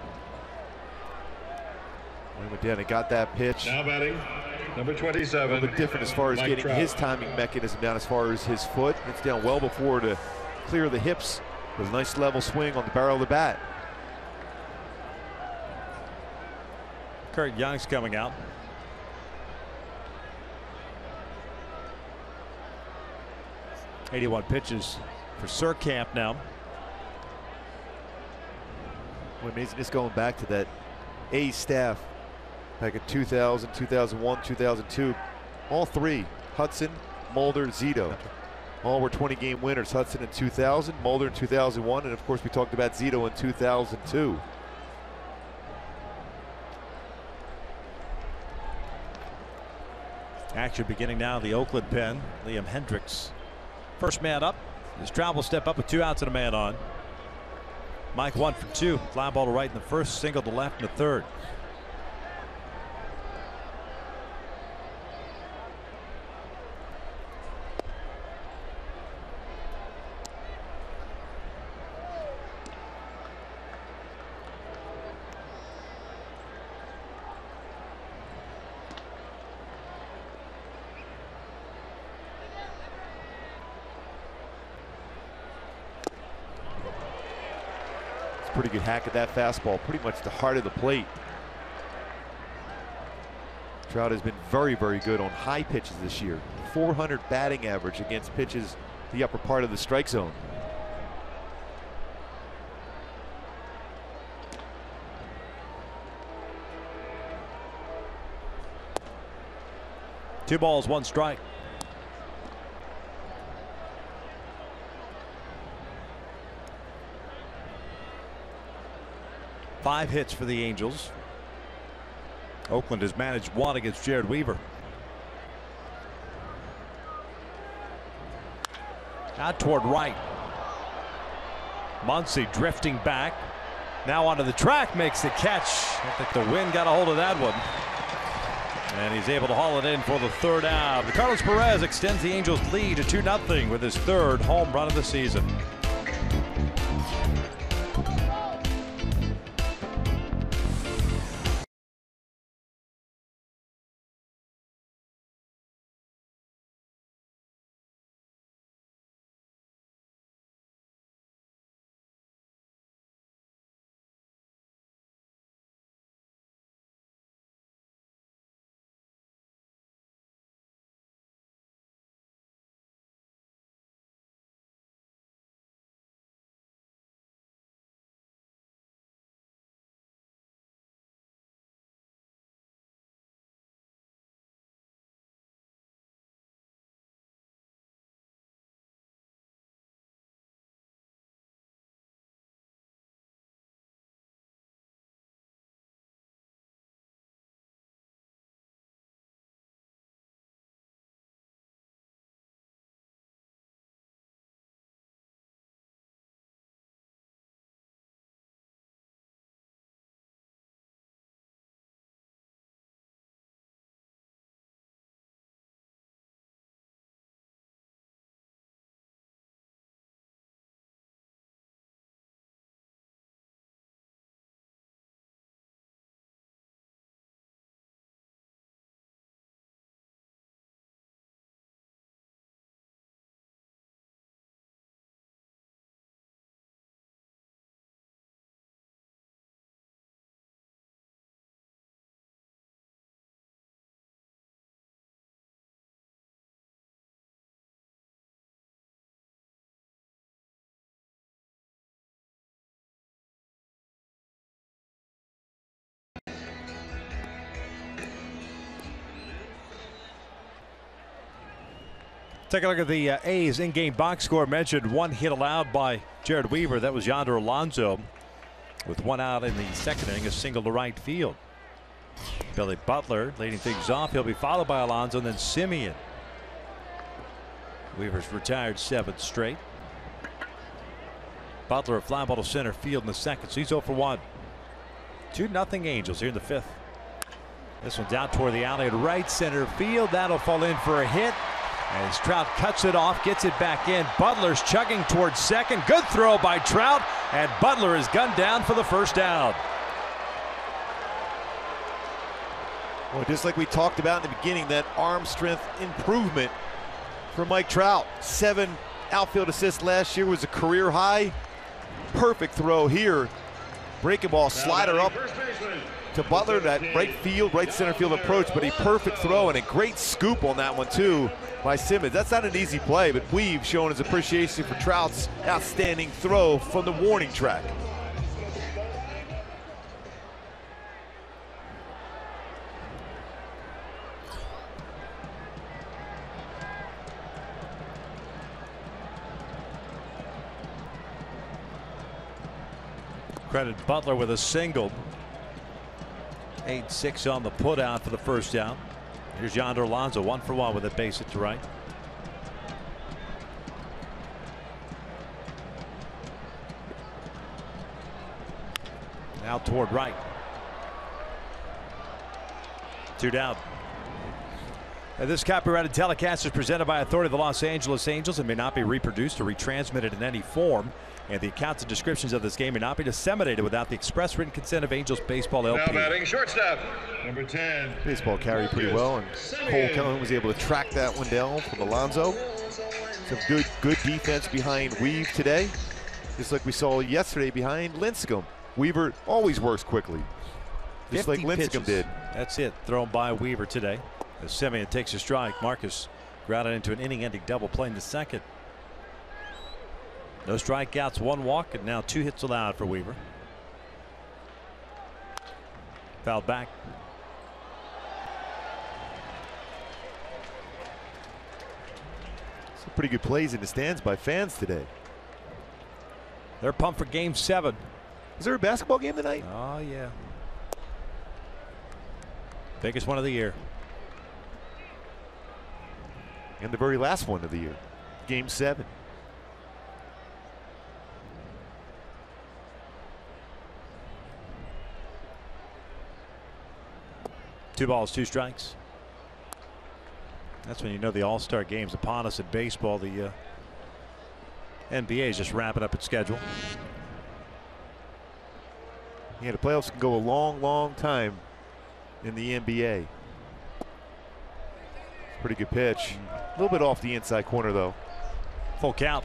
He went down and got that pitch. now batting number 27. A little bit different as far as Mike getting Trout. his timing mechanism down as far as his foot. It's down well before to clear the hips with a nice level swing on the barrel of the bat. Kurt Young's coming out. .81 pitches for Surkamp now. Well, amazing just going back to that A's staff back in 2000, 2001, 2002. All 3, Hudson, Mulder, Zito, all were 20-game winners. Hudson in 2000, Mulder in 2001, and of course we talked about Zito in 2002. Action beginning now in the Oakland pen. Liam Hendricks, first man up. His Trout will step up with 2 outs and a man on. Mike 1 for 2. Fly ball to right in the first, single to left in the third. Pretty good hack at that fastball, pretty much the heart of the plate. Trout has been very, very good on high pitches this year. 400 batting average against pitches the upper part of the strike zone. Two balls, 1 strike. Five hits for the Angels. Oakland has managed 1 against Jared Weaver. Out toward right. Muncy drifting back. Now onto the track, makes the catch. I think the wind got a hold of that one. And he's able to haul it in for the 3rd out. Carlos Perez extends the Angels' lead to 2-0 with his 3rd home run of the season. Take a look at the A's in-game box score. Mentioned one hit allowed by Jared Weaver. That was Yonder Alonso with one out in the second inning, a single to right field. Billy Butler leading things off. He'll be followed by Alonso and then Simeon. Weaver's retired 7th straight. Butler a fly ball to center field in the second, so he's 0 for 1. 2-0 Angels here in the 5th. This one's out toward the alley at right center field. That'll fall in for a hit. As Trout cuts it off, gets it back in. Butler's chugging towards second. Good throw by Trout, and Butler is gunned down for the first down. Well, just like we talked about in the beginning, that arm strength improvement for Mike Trout. 7 outfield assists last year was a career high. Perfect throw here. Breaking ball, slider up to Butler, that right field, right center field approach, but a perfect throw and a great scoop on that one too by Simmons. That's not an easy play, but Weave showing his appreciation for Trout's outstanding throw from the warning track. Credit Butler with a single. 8-6 on the putout for the first down. Here's Yonder Alonso 1 for 1 with a base hit to right. Out toward right. 2 down. And this copyrighted telecast is presented by authority of the Los Angeles Angels and may not be reproduced or retransmitted in any form. And the accounts and descriptions of this game may not be disseminated without the express written consent of Angels Baseball LP. Now batting shortstop, number 10. Baseball carried pretty well, and Cole Kellan was able to track that one down from Alonso. Some good defense behind Weave today, just like we saw yesterday behind Lincecum. Weaver always works quickly, just like Lincecum did. That's it, thrown by Weaver today. As Simeon takes a strike, Marcus grounded into an inning-ending double play in the second. No strikeouts, 1 walk, and now 2 hits allowed for Weaver. Fouled back. Some pretty good plays in the stands by fans today. They're pumped for Game 7. Is there a basketball game tonight? Oh, yeah. Biggest one of the year. And the very last one of the year. Game 7. Two balls, 2 strikes. That's when you know the All-Star game's upon us in baseball. The NBA is just wrapping up its schedule. Yeah, the playoffs can go a long time in the NBA. Pretty good pitch. A little bit off the inside corner, though. Full count.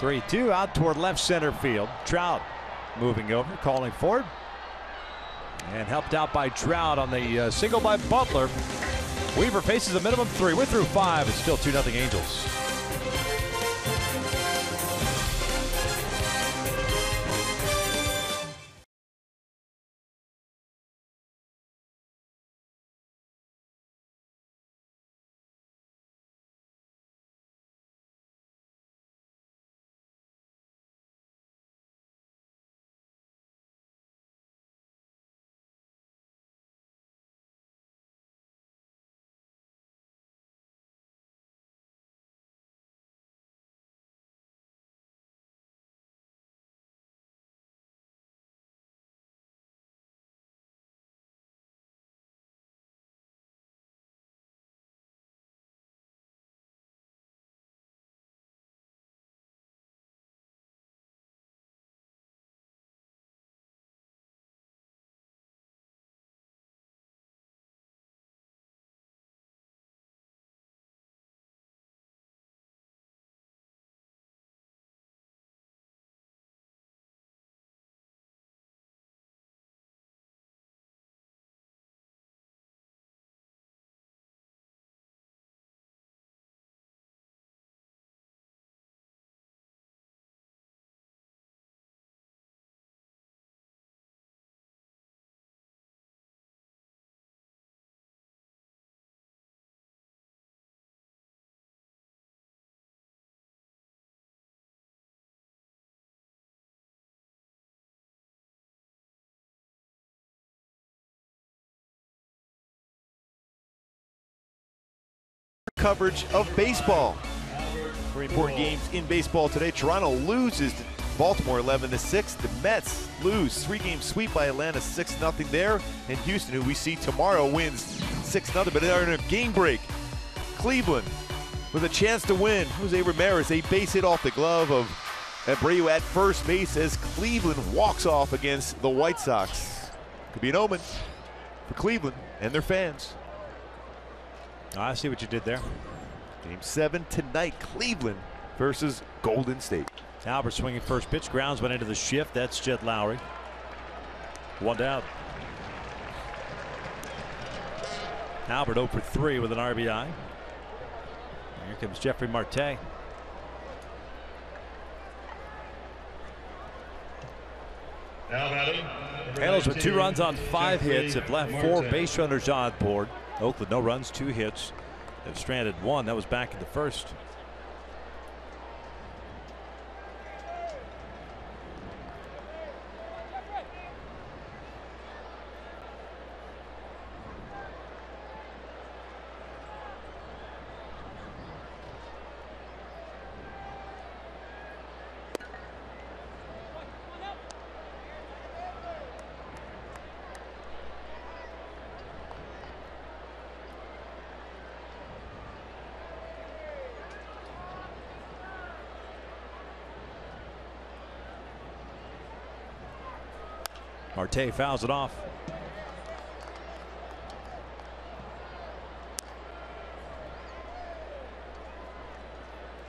Three-2 out toward left center field. Trout moving over, calling for it. And helped out by Trout on the single by Butler. Weaver faces a minimum 3. We're through 5. It's still 2-0 Angels. coverage of baseball. Very important games in baseball today. Toronto loses to Baltimore 11-6. The Mets lose 3-game sweep by Atlanta 6-0 there. And Houston, who we see tomorrow, wins 6-0, but they're in a game break. Cleveland with a chance to win. Jose Ramirez, a base hit off the glove of Abreu at first base as Cleveland walks off against the White Sox. Could be an omen for Cleveland and their fans. I see what you did there. Game 7 tonight, Cleveland versus Golden State. Albert swinging first pitch, grounds went into the shift. That's Jed Lowry. 1 down. Albert 0 for 3 with an RBI. Here comes Jeffrey Marte. Halos with 2 runs on 5 hits have left 4 base runners on board. Oakland no runs, 2 hits. They've stranded 1. That was back in the first. Marte fouls it off.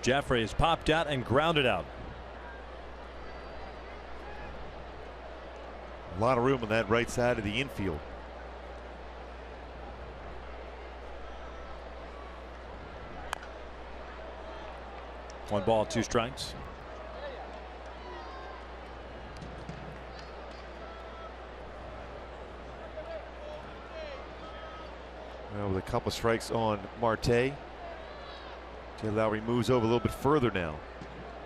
Jeffrey is popped out and grounded out. A lot of room on that right side of the infield. One ball, 2 strikes. Well, with a couple of strikes on Marte, Jay Lowry moves over a little bit further now.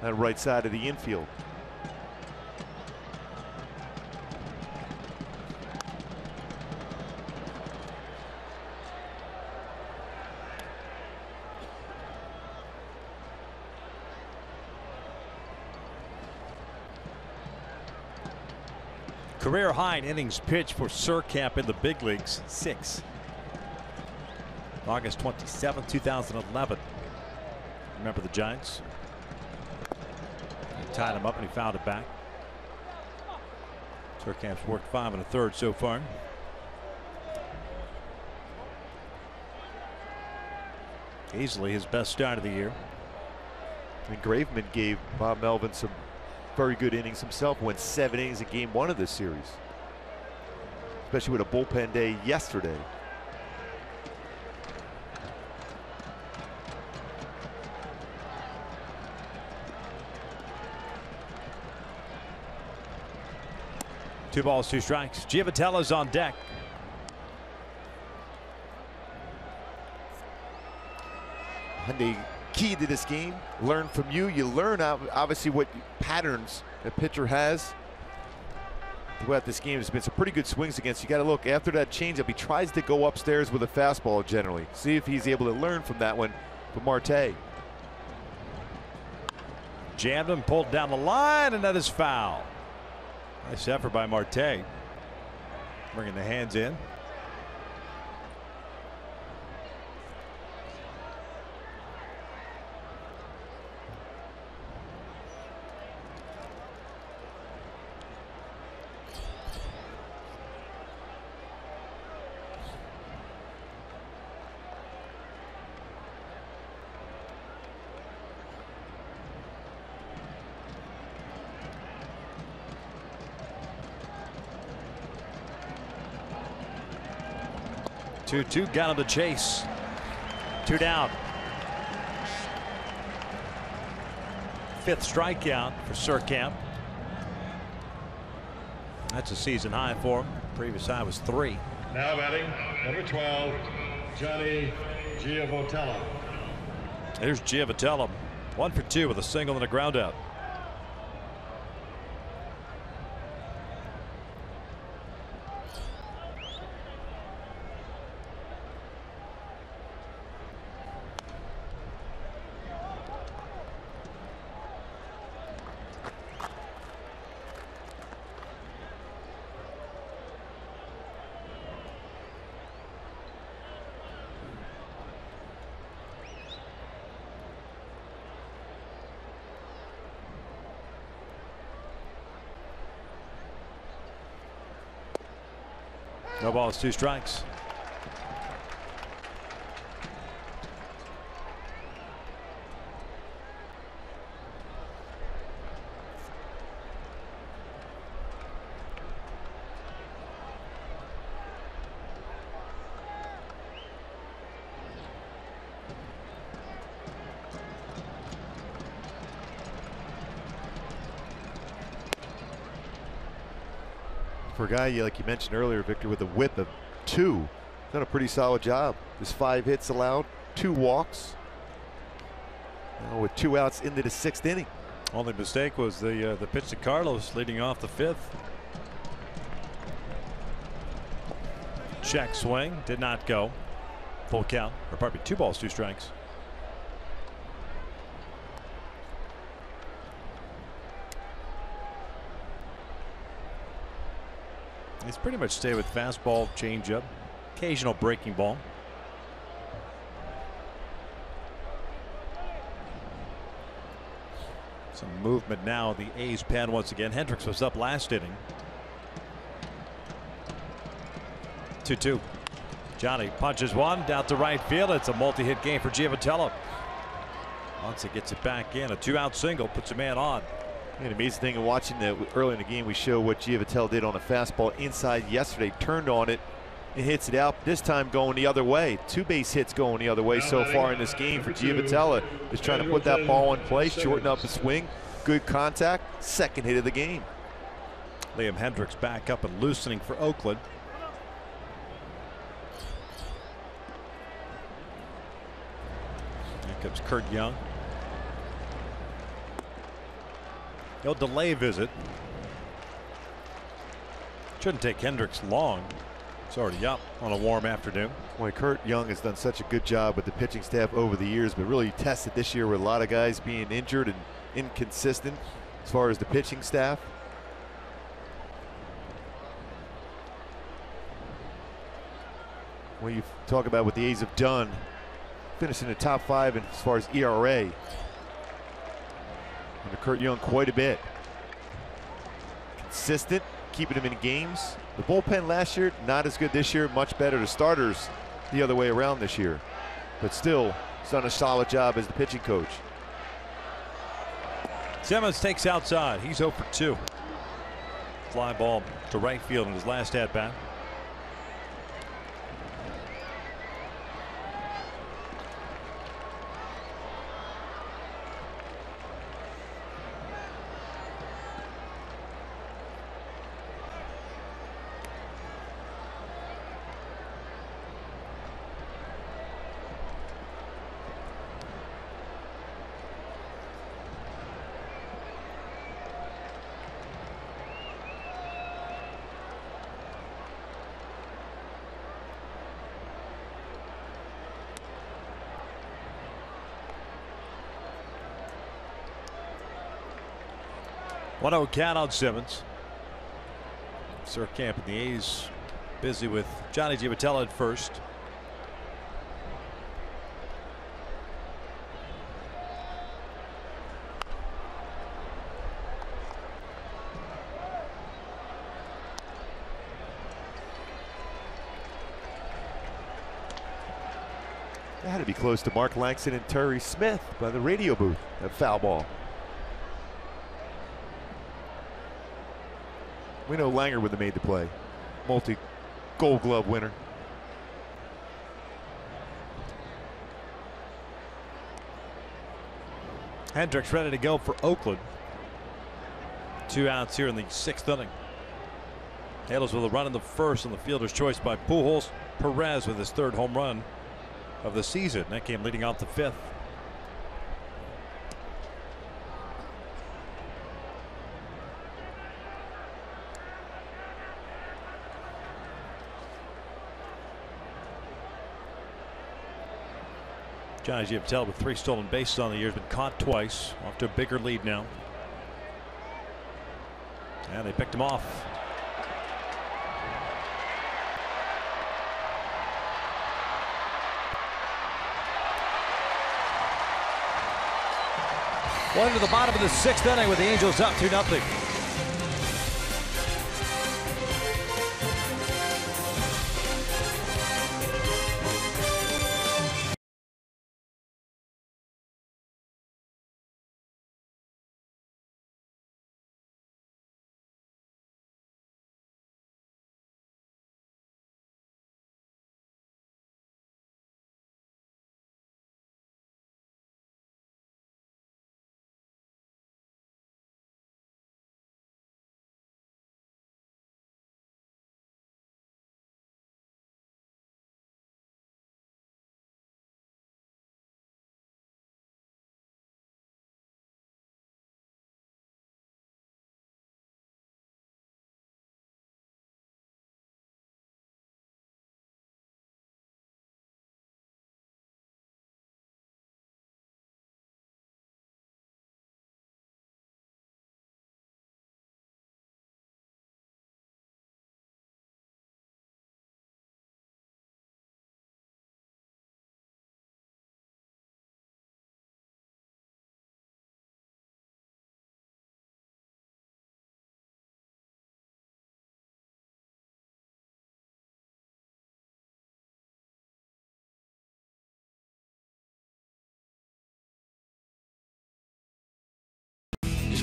That right side of the infield. Career high in innings pitched for Surkamp in the big leagues, 6. August 27, 2011. Remember the Giants? He tied him up and he fouled it back. Surkamp's worked 5 1/3 so far. Easily his best start of the year. And Graveman gave Bob Melvin some very good innings himself. Went 7 innings in game 1 of this series, especially with a bullpen day yesterday. Two balls, 2 strikes. Giovatello's on deck. And the key to this game, learn from you. You learn obviously what patterns a pitcher has throughout this game. There's been some pretty good swings against. You got to look after that changeup. He tries to go upstairs with a fastball generally. See if he's able to learn from that one for Marte. Jammed him, pulled down the line, and that is foul. Nice effort by Marte. Bringing the hands in. Two got him to chase. 2 down. 5th strikeout for Surkamp. That's a season high for him. Previous high was 3. Now batting, number 12, Johnny Giovatello. There's Giovatello. 1 for 2 with a single and a ground out. No balls, 2 strikes. For a guy, like you mentioned earlier, Victor, with a whip of 2, done a pretty solid job. There's 5 hits allowed, 2 walks. Now with 2 outs into the 6th inning. Only mistake was the pitch to Carlos leading off the 5th. Check swing, did not go. Full count, or pardon me, 2 balls, 2 strikes. He's pretty much stay with fastball, changeup, occasional breaking ball. Some movement now. The A's pen once again. Hendricks was up last inning. 2-2. Johnny punches one down to right field. It's a multi-hit game for Giavitello. Once he gets it back in, a 2-out single puts a man on. An amazing thing in watching that early in the game, we show what Giavitello did on a fastball inside yesterday. Turned on it and hits it out. This time going the other way. 2 base hits going the other way so far in this game for Giavitello. Is trying to put that ball in place, shorten up the swing. Good contact. 2nd hit of the game. Liam Hendricks back up and loosening for Oakland. Here comes Kurt Young. He'll delay visit. Shouldn't take Hendricks long. It's already up on a warm afternoon. Boy, Kurt Young has done such a good job with the pitching staff over the years, but really tested this year with a lot of guys being injured and inconsistent as far as the pitching staff. When you talk about what the A's have done, finishing the top 5 as far as ERA. Under Kurt Young quite a bit. Consistent, keeping him in games. The bullpen last year, not as good this year, much better. The starters the other way around this year. But still, he's done a solid job as the pitching coach. Simmons takes outside. He's 0 for 2. Fly ball to right field in his last at bat. One out count on Simmons. Sir Camp and the A's busy with Johnny Giavitello at first. That had to be close to Mark Langston and Terry Smith by the radio booth. That foul ball. We know Langer would have made the play. Multi-Gold Glove winner. Hendricks ready to go for Oakland. 2 outs here in the 6th inning. Halos with a run in the 1st on the fielder's choice by Pujols. Perez with his 3rd home run of the season. That came leading off the 5th. Johnny Giavitello with 3 stolen bases on the year, has been caught twice, off to a bigger lead now. And they picked him off. One to the bottom of the 6th inning with the Angels up 2-0.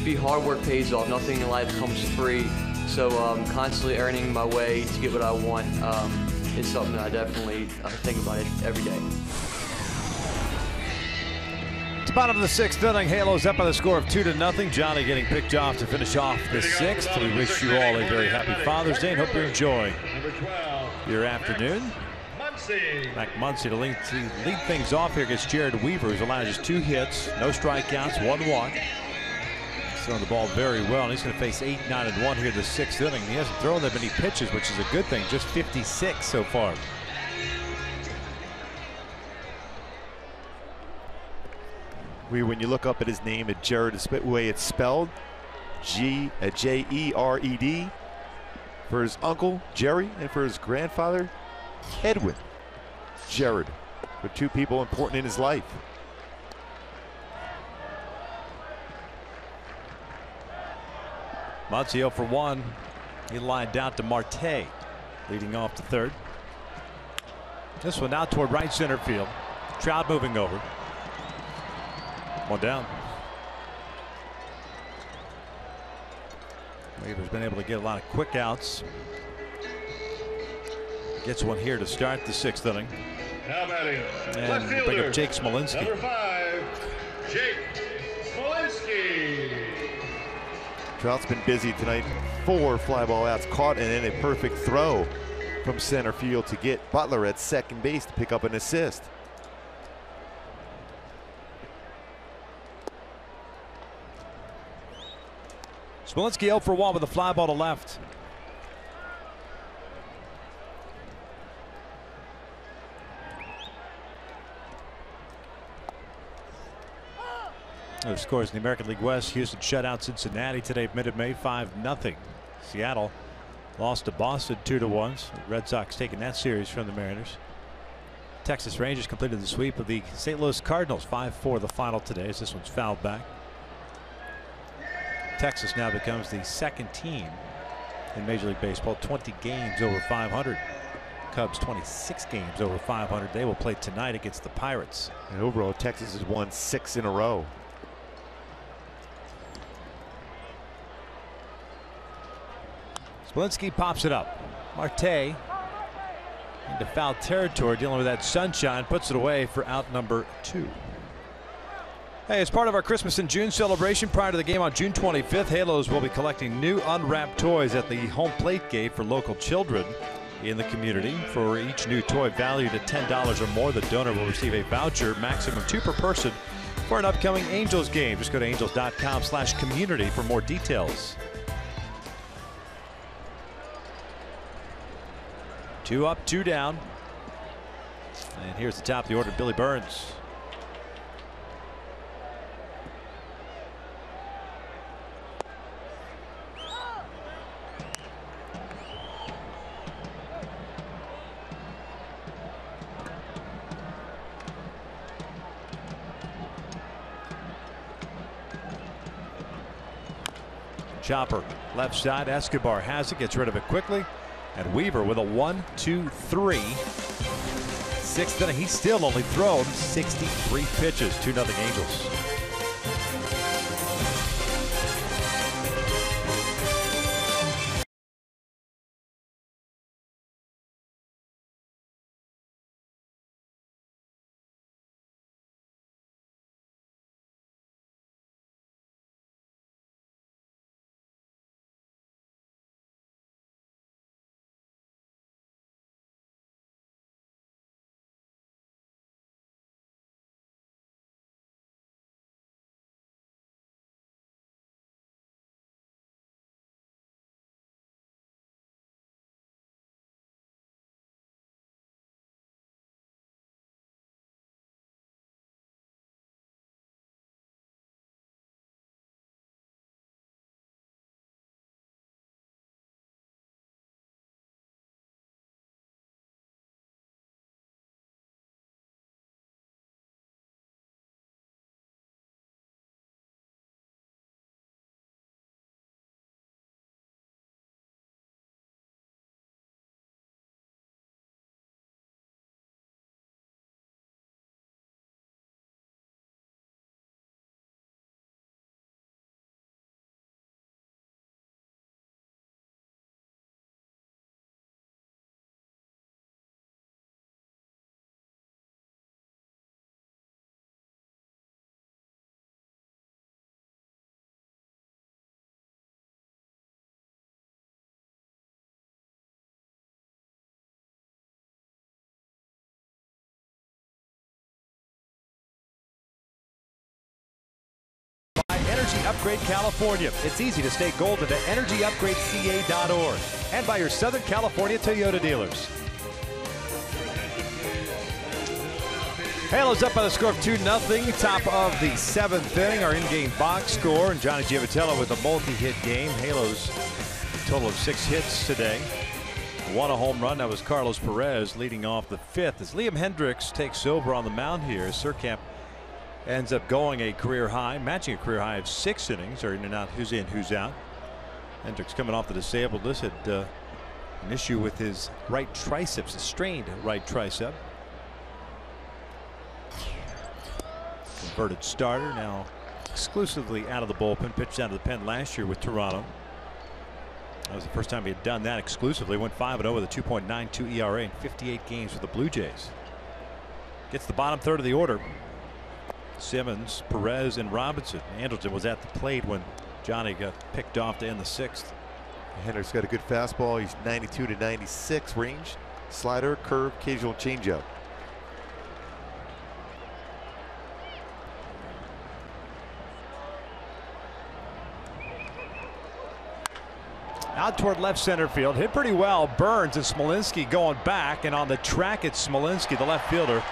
be hard work pays off. Nothing in life comes free. So constantly earning my way to get what I want is something that I definitely think about it every day. It's bottom of the 6th inning. Halos up by the score of 2-0. Johnny getting picked off to finish off the 6th. We wish you all a very happy Father's Day and hope you're enjoying your afternoon. Mac Muncy to lead things off here against Jared Weaver, who's allowed just 2 hits, no strikeouts, 1 walk. He's throwing the ball very well, and he's going to face 8, 9, and 1 here in the 6th inning. He hasn't thrown that many pitches, which is a good thing. Just 56 so far. When you look up at his name, at Jared, the way it's spelled, J-E-R-E-D, for his uncle Jerry and for his grandfather Edwin. Jared, for 2 people important in his life. Muncy 0 for 1. He lined out to Marte, leading off the 3rd. This one out toward right center field. Trout moving over. 1 down. Weaver's been able to get a lot of quick outs. Gets one here to start the 6th inning. And bring up Jake Smolinski. Number 5, Jake Smolinski. Trout's been busy tonight. 4 fly ball outs caught, and then a perfect throw from center field to get Butler at second base to pick up an assist. Smolinski 0 for 1 with a fly ball to left. The scores in the American League West. Houston shut out Cincinnati today, Minute Maid 5-0. Seattle lost to Boston 2-1. Red Sox taking that series from the Mariners. Texas Rangers completed the sweep of the St. Louis Cardinals 5-4 the final today, as this one's fouled back. Texas now becomes the 2nd team in Major League Baseball, 20 games over 500. Cubs 26 games over 500. They will play tonight against the Pirates. And overall, Texas has won 6 in a row. Smolinski pops it up. Marte into foul territory, dealing with that sunshine, puts it away for out number 2. Hey, as part of our Christmas in June celebration prior to the game on June 25th, Halos will be collecting new unwrapped toys at the home plate gate for local children in the community. For each new toy valued at $10 or more, the donor will receive a voucher, maximum 2 per person, for an upcoming Angels game. Just go to angels.com/community for more details. 2 up, 2 down. And here's the top of the order, Billy Burns. Chopper left side. Escobar has it, gets rid of it quickly. And Weaver with a 1-2-3. 6th inning. He's still only thrown 63 pitches. 2-0 Angels. Energy Upgrade California. It's easy to stay golden at energyupgradeca.org and by your Southern California Toyota dealers. Halos up by the score of 2-0. Top of the 7th inning. Our in-game box score, and Johnny Giavitello with a multi-hit game. Halos total of 6 hits today. One a home run. That was Carlos Perez leading off the 5th as Liam Hendricks takes over on the mound here. Surkamp ends up going a career high, matching a career high of 6 innings, or in and out, who's in, who's out. Hendricks coming off the disabled list, had an issue with his right triceps, a strained right tricep. Converted starter, now exclusively out of the bullpen. Pitched out of the pen last year with Toronto. That was the first time he had done that exclusively. Went 5-0 with a 2.92 ERA in 58 games with the Blue Jays. Gets the bottom third of the order. Simmons, Perez, and Robinson. Andrelton was at the plate when Johnny got picked off to end the 6th. Hendricks got a good fastball. He's 92 to 96 range. Slider, curve, occasional changeup. Out toward left center field. Hit pretty well. Burns and Smolinski going back, and on the track it's Smolinski, the left fielder,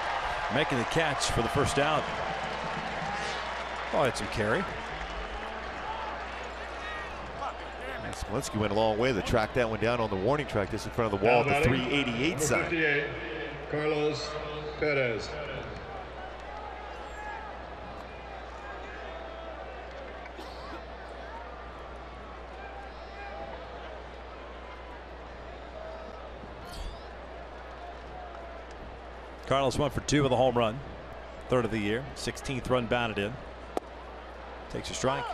making the catch for the first out. Oh, it's a carry. And Smolinski went a long way to track that one down on the warning track just in front of the wall at the 388 sign. 58, Carlos Perez. Carlos 1 for 2 with a home run. 3rd of the year. 16th run batted in. Takes a strike.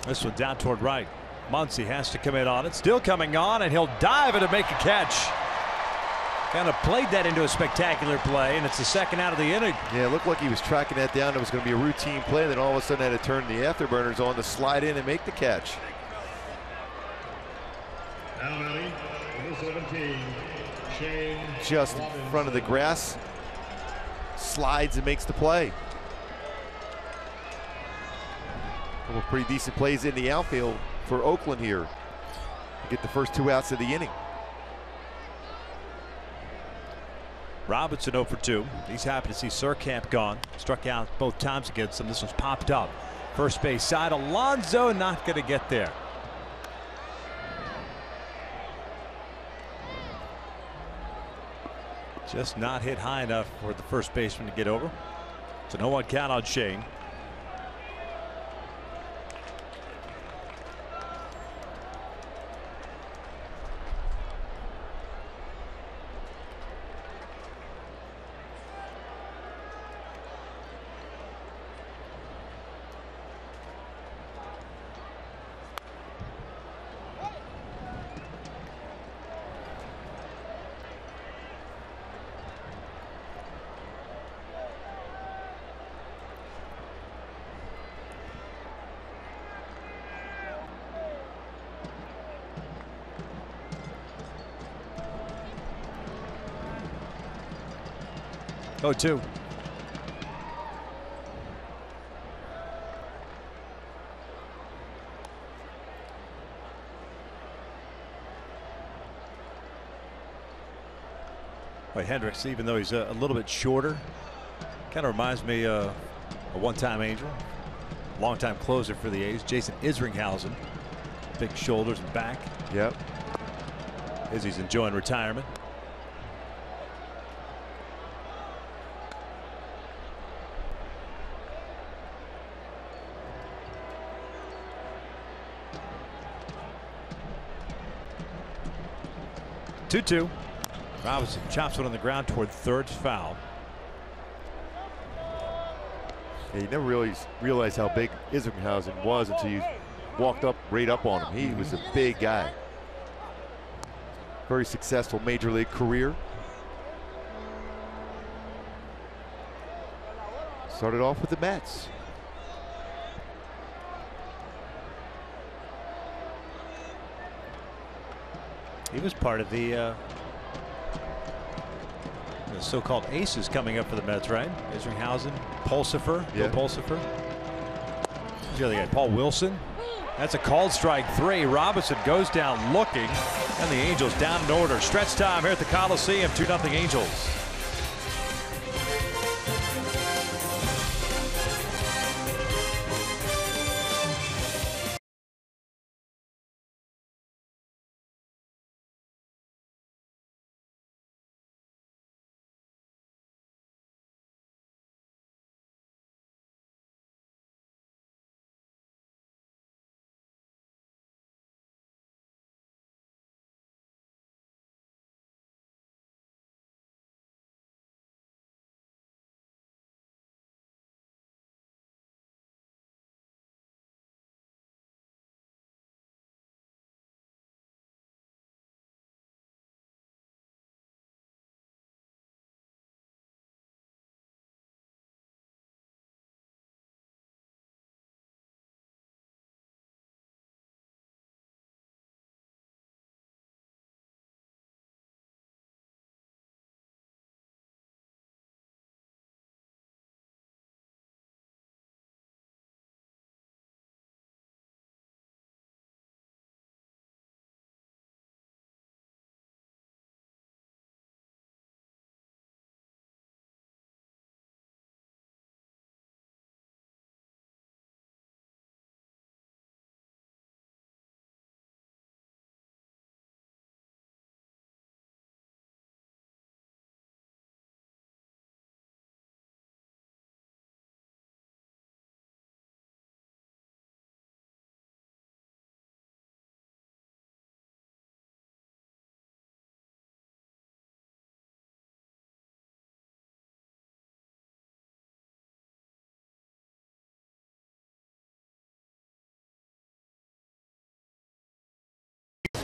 This one down toward right. Muncy has to come in on it. Still coming on, and he'll dive it and make a catch. Kind of played that into a spectacular play, and it's the 2nd out of the inning. Yeah, it looked like he was tracking that down. It was going to be a routine play. Then all of a sudden had to turn the afterburners on to slide in and make the catch. Now batting, number 17, Shane. Just in front of the grass. Slides and makes the play. Couple pretty decent plays in the outfield for Oakland here. Get the first 2 outs of the inning. Robinson 0 for 2. He's happy to see Surkamp gone. Struck out both times against him. This one's popped up. First base side. Alonso not going to get there. Just not hit high enough for the first baseman to get over. It's a 0-1 count on Shane. Oh, 2. Boy, Hendricks, even though he's a little bit shorter, kind of reminds me of a one-time Angel, long-time closer for the A's, Jason Isringhausen. Big shoulders and back. Yep. Izzy's enjoying retirement. Two-two. Robinson chops one on the ground toward third, foul. Yeah, you never really realized how big Isringhausen was until you walked up right up on him. He was a big guy. very successful major league career. Started off with the Mets. He was part of the so-called aces coming up for the Mets, right? Isringhausen, Pulsifer, Yeah. Bill Pulsifer. The other guy, Paul Wilson. That's a called strike 3. Robinson goes down looking, and the Angels down in order. Stretch time here at the Coliseum. 2-0 Angels.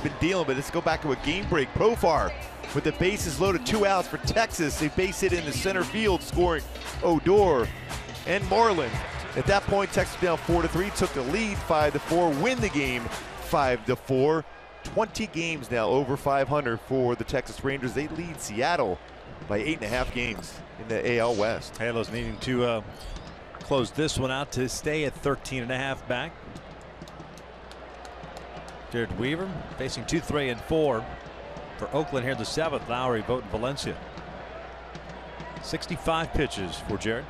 Been dealing, but let's go back to a game break. Profar with the bases loaded, 2 outs for Texas. They base hit in the center field, scoring Odor and Marlins. At that point, Texas down 4-3, took the lead 5-4, win the game 5-4. 20 games now over 500 for the Texas Rangers. They lead Seattle by 8.5 games in the AL West. Halos needing to close this one out to stay at 13.5 back. Jared Weaver facing 2, 3, and 4 for Oakland here in the 7th. Lowry, Vogt, and Valencia. 65 pitches for Jared.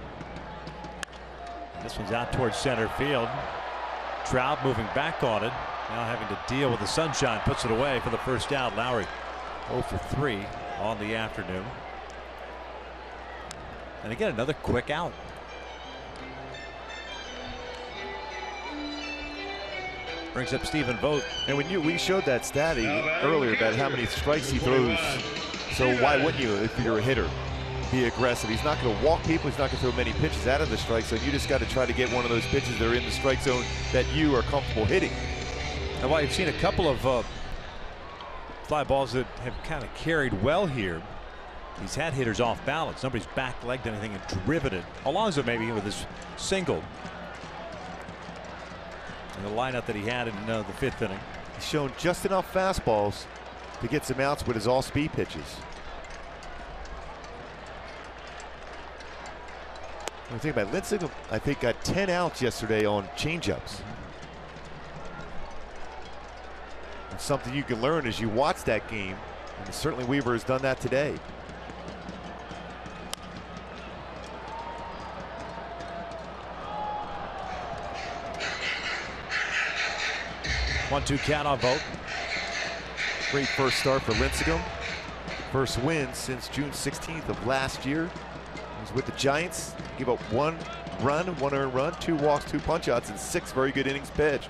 This one's out towards center field. Trout moving back on it. Now having to deal with the sunshine. Puts it away for the first out. Lowry 0 for 3 on the afternoon. And again, another quick out. Brings up Stephen Vogt. And when we showed that stat earlier about how many strikes he throws, so why wouldn't you, if you're a hitter, be aggressive? He's not going to walk people. He's not going to throw many pitches out of the strike zone. You just got to try to get one of those pitches that are in the strike zone that you are comfortable hitting. And while you've seen a couple of fly balls that have kind of carried well here, he's had hitters off balance. Nobody's back-legged anything and driven it. Alonso maybe with his single. And the lineup that he had in the 5th inning. He's shown just enough fastballs to get some outs with his all-speed pitches. When I think about Lincecum, I think got 10 outs yesterday on changeups. And something you can learn as you watch that game, and certainly Weaver has done that today. One-two count on Vogt. Great first start for Lincecum. First win since June 16th of last year. He was with the Giants. Gave up 1 run, 1 earned run, 2 walks, 2 punch-outs, and 6 very good innings pitched.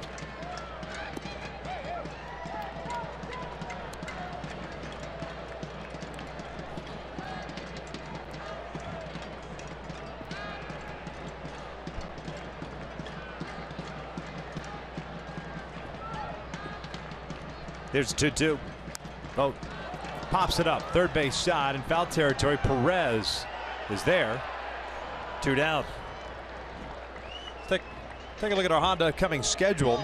Here's 2-2. Vogt Pops it up, third base side in foul territory. Perez is there. 2 down. Take a look at our Honda upcoming schedule.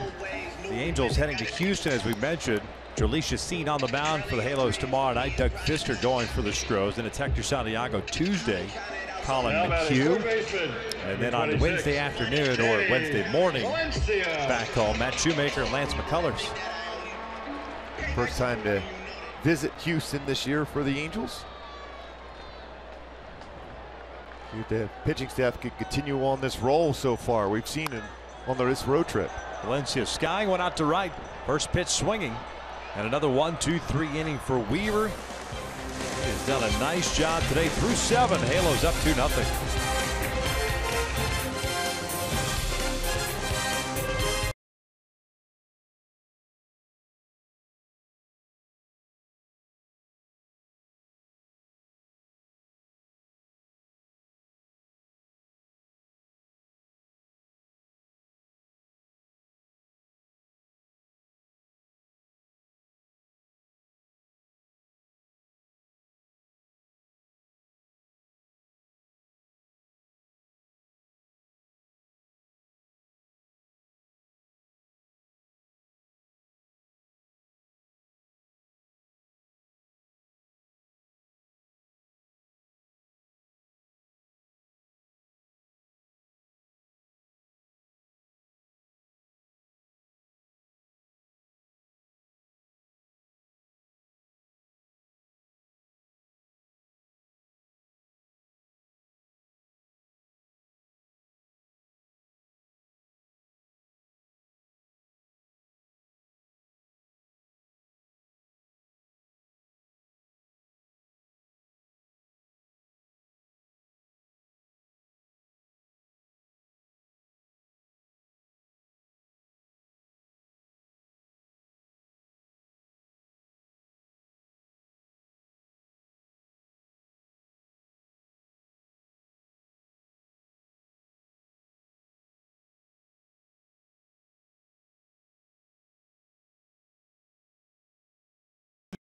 The Angels heading to Houston, as we mentioned. Jhoulys Chacín on the mound for the Halos tomorrow night. Doug Fister going for the Stros. Then it's Hector Santiago Tuesday. Colin McHugh. And then on Wednesday afternoon or Wednesday morning, back home, Matt Shoemaker and Lance McCullers. First time to visit Houston this year for the Angels. See if the pitching staff could continue on this roll so far. We've seen it on this road trip. Valencia skying, went out to right. First pitch swinging. And another 1-2-3 inning for Weaver. He has done a nice job today through 7. Halos up 2-0.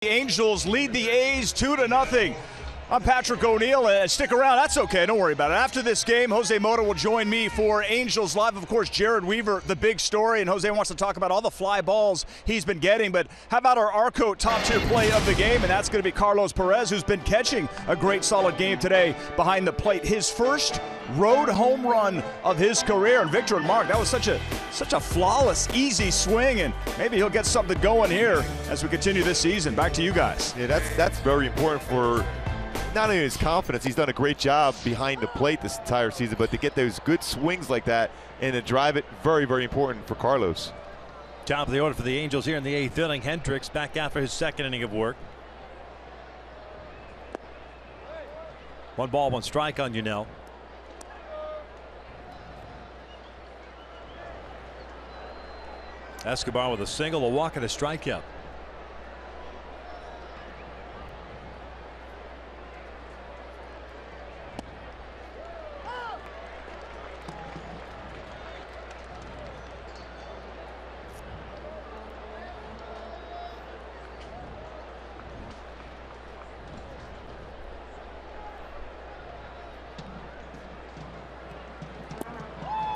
The Angels lead the A's 2-0. I'm Patrick O'Neill. Stick around. That's okay. Don't worry about it. After this game, Jose Mota will join me for Angels Live. Of course, Jared Weaver, the big story, and Jose wants to talk about all the fly balls he's been getting. But how about our Arco top-tier play of the game? And that's going to be Carlos Perez, who's been catching a great, solid game today behind the plate. His first road home run of his career. And Victor and Mark, that was such a flawless, easy swing, and maybe he'll get something going here as we continue this season. Back to you guys. Yeah, that's very important for not only his confidence. He's done a great job behind the plate this entire season, but to get those good swings like that and to drive it, very, very important for Carlos. Top of the order for the Angels here in the 8th inning. Hendricks back after his 2nd inning of work. 1 ball, 1 strike on Yunel. Escobar with a single, a walk, and a strikeout.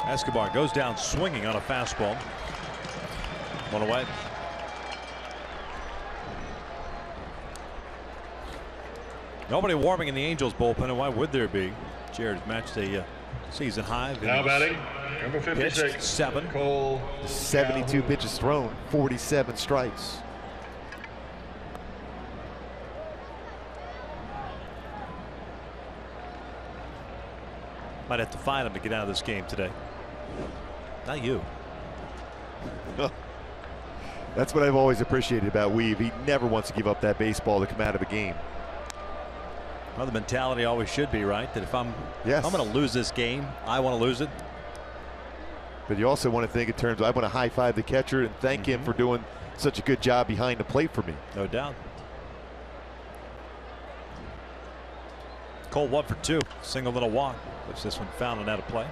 Escobar goes down swinging on a fastball. 1 away. Nobody warming in the Angels bullpen, and why would there be? Jared's matched a season high. Now batting, number 56, 7. Cole. 72 pitches thrown, 47 strikes. Might have to find him to get out of this game today. Not you. That's what I've always appreciated about Weave. He never wants to give up that baseball to come out of a game. Well, the mentality always should be, right? That if I'm going to lose this game, I want to lose it. But you also want to think in terms of, I want to high five the catcher and thank him for doing such a good job behind the plate for me. No doubt. Cole 1 for 2. Single little walk. Puts this one foul and out of play.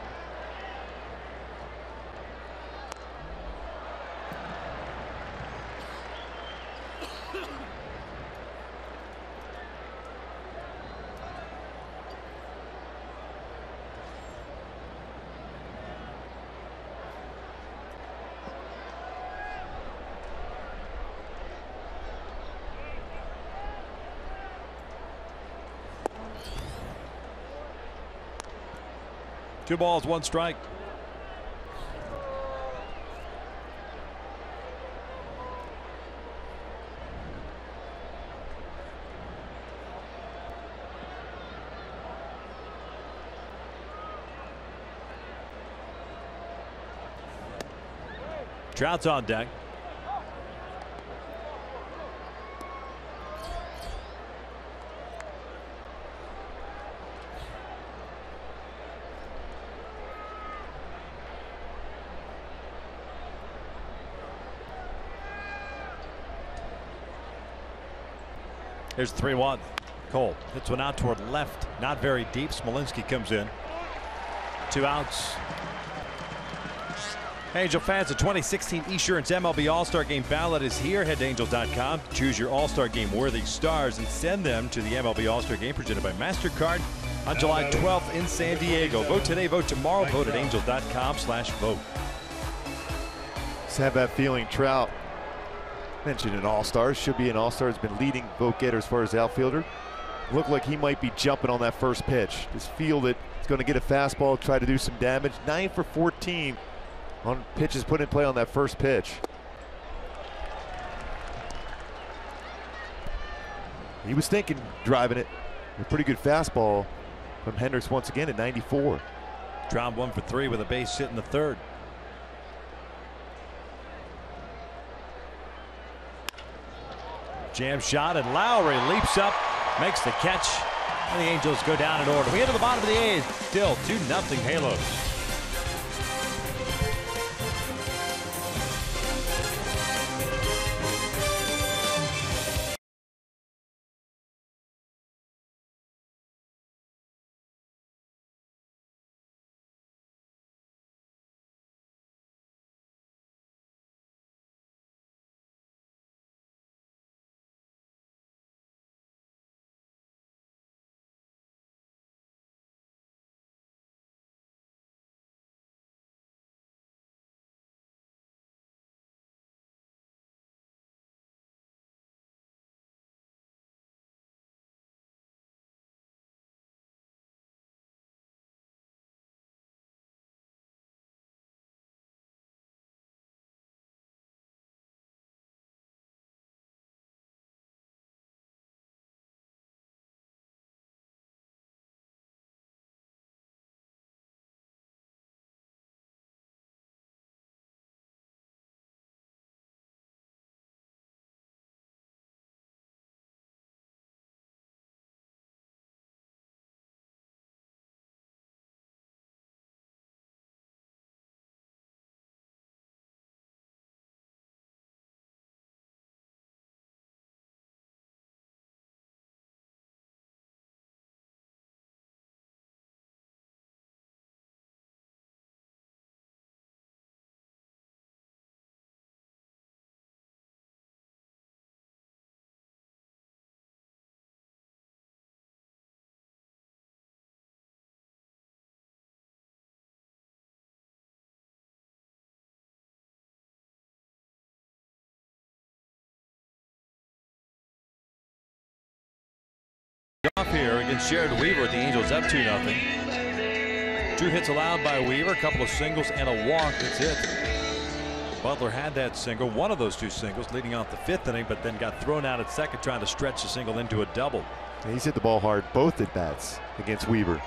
2 balls, 1 strike. Trout's on deck. Here's 3-1. Cole hits one out toward left, not very deep. Smolinski comes in. 2 outs. Angel fans, the 2016 Esurance MLB All-Star Game ballot is here. Head to Angels.com. Choose your All-Star Game worthy stars and send them to the MLB All-Star Game presented by MasterCard on July 12th in San Diego. Vote today, vote tomorrow. Vote at Angels.com/vote. Just have that feeling. Trout mentioned an All-Star. Should be an All-Star. Has been leading vote getter as far as outfielder. Looked like he might be jumping on that first pitch. Just feel it. He's going to get a fastball, try to do some damage. 9 for 14. On pitches put in play on that first pitch. He was thinking driving it. A pretty good fastball from Hendricks once again at 94. Trout 1 for 3 with a base hit in the 3rd. Jam shot, and Lowry leaps up, makes the catch, and the Angels go down in order. We get to the bottom of the 8th. Still 2-0 Halos. Off here against Jared Weaver with the Angels up 2-0. 2 hits allowed by Weaver, a couple of singles and a walk. That's it. Butler had that single, one of those 2 singles leading off the 5th inning, but then got thrown out at second trying to stretch the single into a double. And he's hit the ball hard both at bats against Weaver.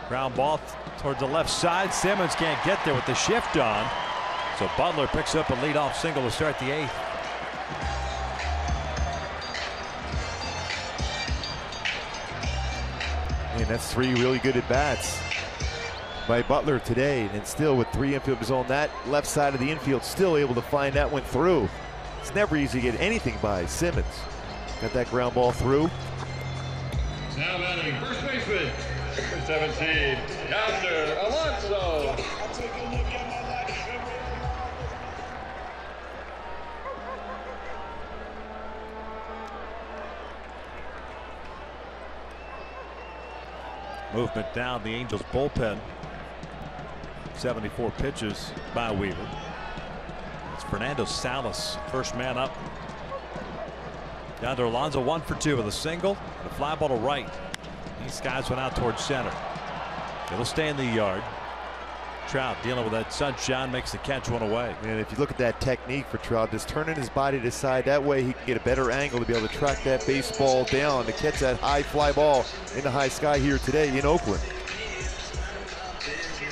Ground ball towards the left side. Simmons can't get there with the shift on. So Butler picks up a leadoff single to start the 8th. And that's 3 really good at bats by Butler today. And still with 3 infielders on that left side of the infield, still able to find that one through. It's never easy to get anything by Simmons. Got that ground ball through. Now batting first baseman, number 17, Yonder Alonso. Movement down the Angels bullpen. 74 pitches by Weaver. It's Fernando Salas, first man up. Down to Alonso, 1 for 2 with a single and a fly ball to right. These skies went out towards center. It'll stay in the yard. Trout dealing with that sunshine, makes the catch, one away. And if you look at that technique for Trout, just turning his body to the side, that way he can get a better angle to be able to track that baseball down to catch that high fly ball in the high sky here today in Oakland.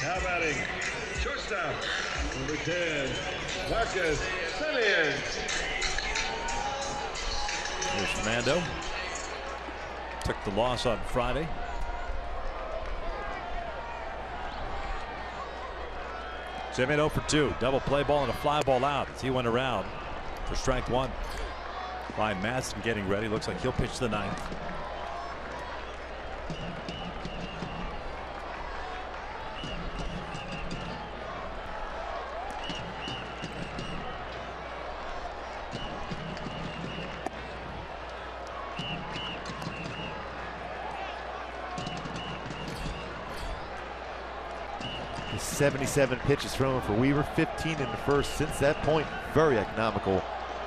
Now batting, shortstop, number 10, Marcus Semien. Here's Fernando. Took the loss on Friday. Semien 0 for 2. Double play ball and a fly ball out as he went around for strike 1. Ryan Madsen getting ready. Looks like he'll pitch the 9th. The 77 pitches thrown for Weaver, 15 in the first. Since that point, very economical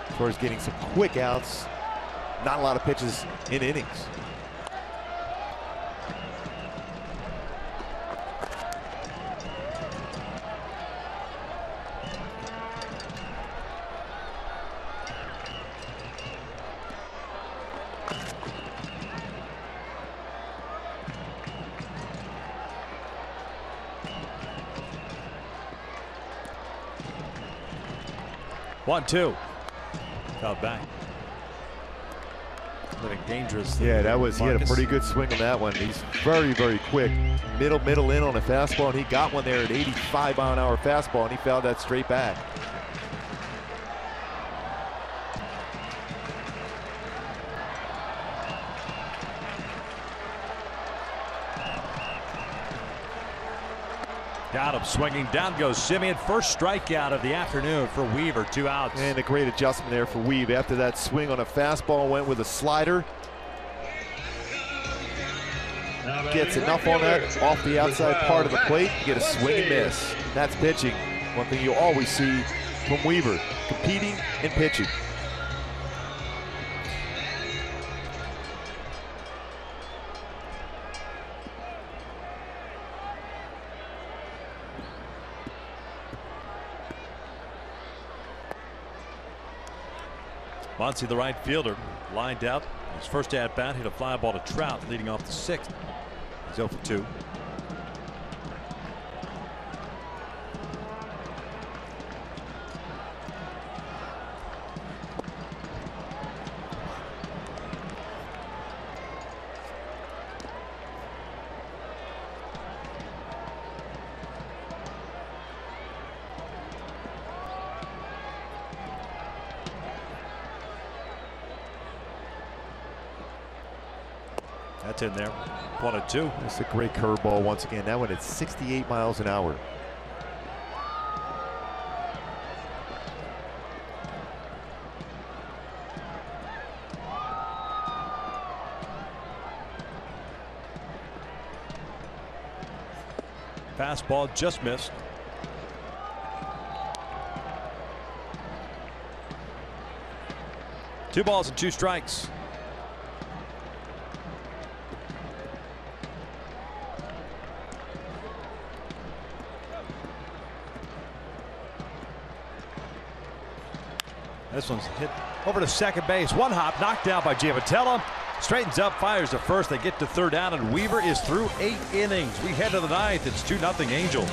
as far as getting some quick outs. Not a lot of pitches in innings. One, two. Fouled back. Living dangerous. Yeah, that was, he had a pretty good swing on that one. He's very, very quick. Middle in on a fastball, and he got one there at 85-mile-an-hour fastball, and he fouled that straight back. Got him swinging. Down goes Semien. First strikeout of the afternoon for Weaver. 2 outs. And a great adjustment there for Weave. After that swing on a fastball, went with a slider. Gets enough on that off the outside part of the plate. Get a swing and miss. That's pitching. One thing you always see from Weaver, competing and pitching. Muncy, the right fielder, lined out. His first at bat hit a fly ball to Trout, leading off the 6th. He's 0 for 2. That's in there. 1-2. That's a great curveball once again. That one at 68 miles an hour. Fastball just missed. Two balls and 2 strikes. This one's hit over to second base. One hop, knocked down by Giamatella. Straightens up, fires to first. They get to third down, and Weaver is through 8 innings. We head to the 9th. It's 2-0 Angels.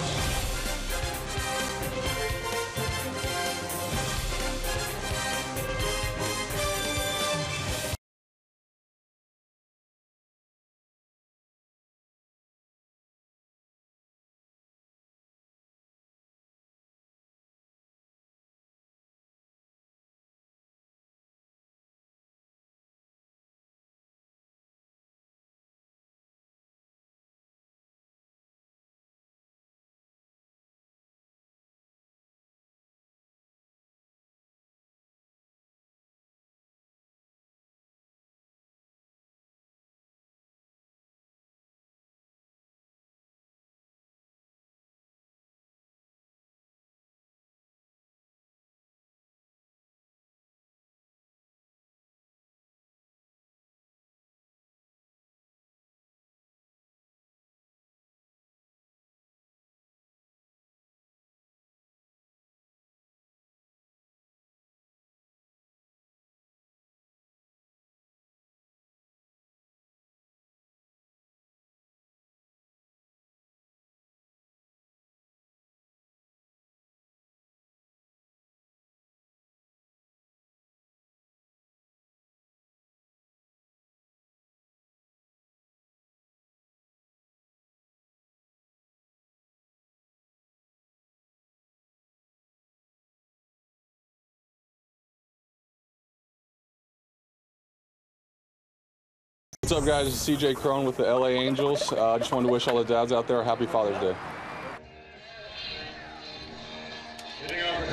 What's up, guys? This is CJ Crone with the LA Angels. I just wanted to wish all the dads out there a happy Father's Day.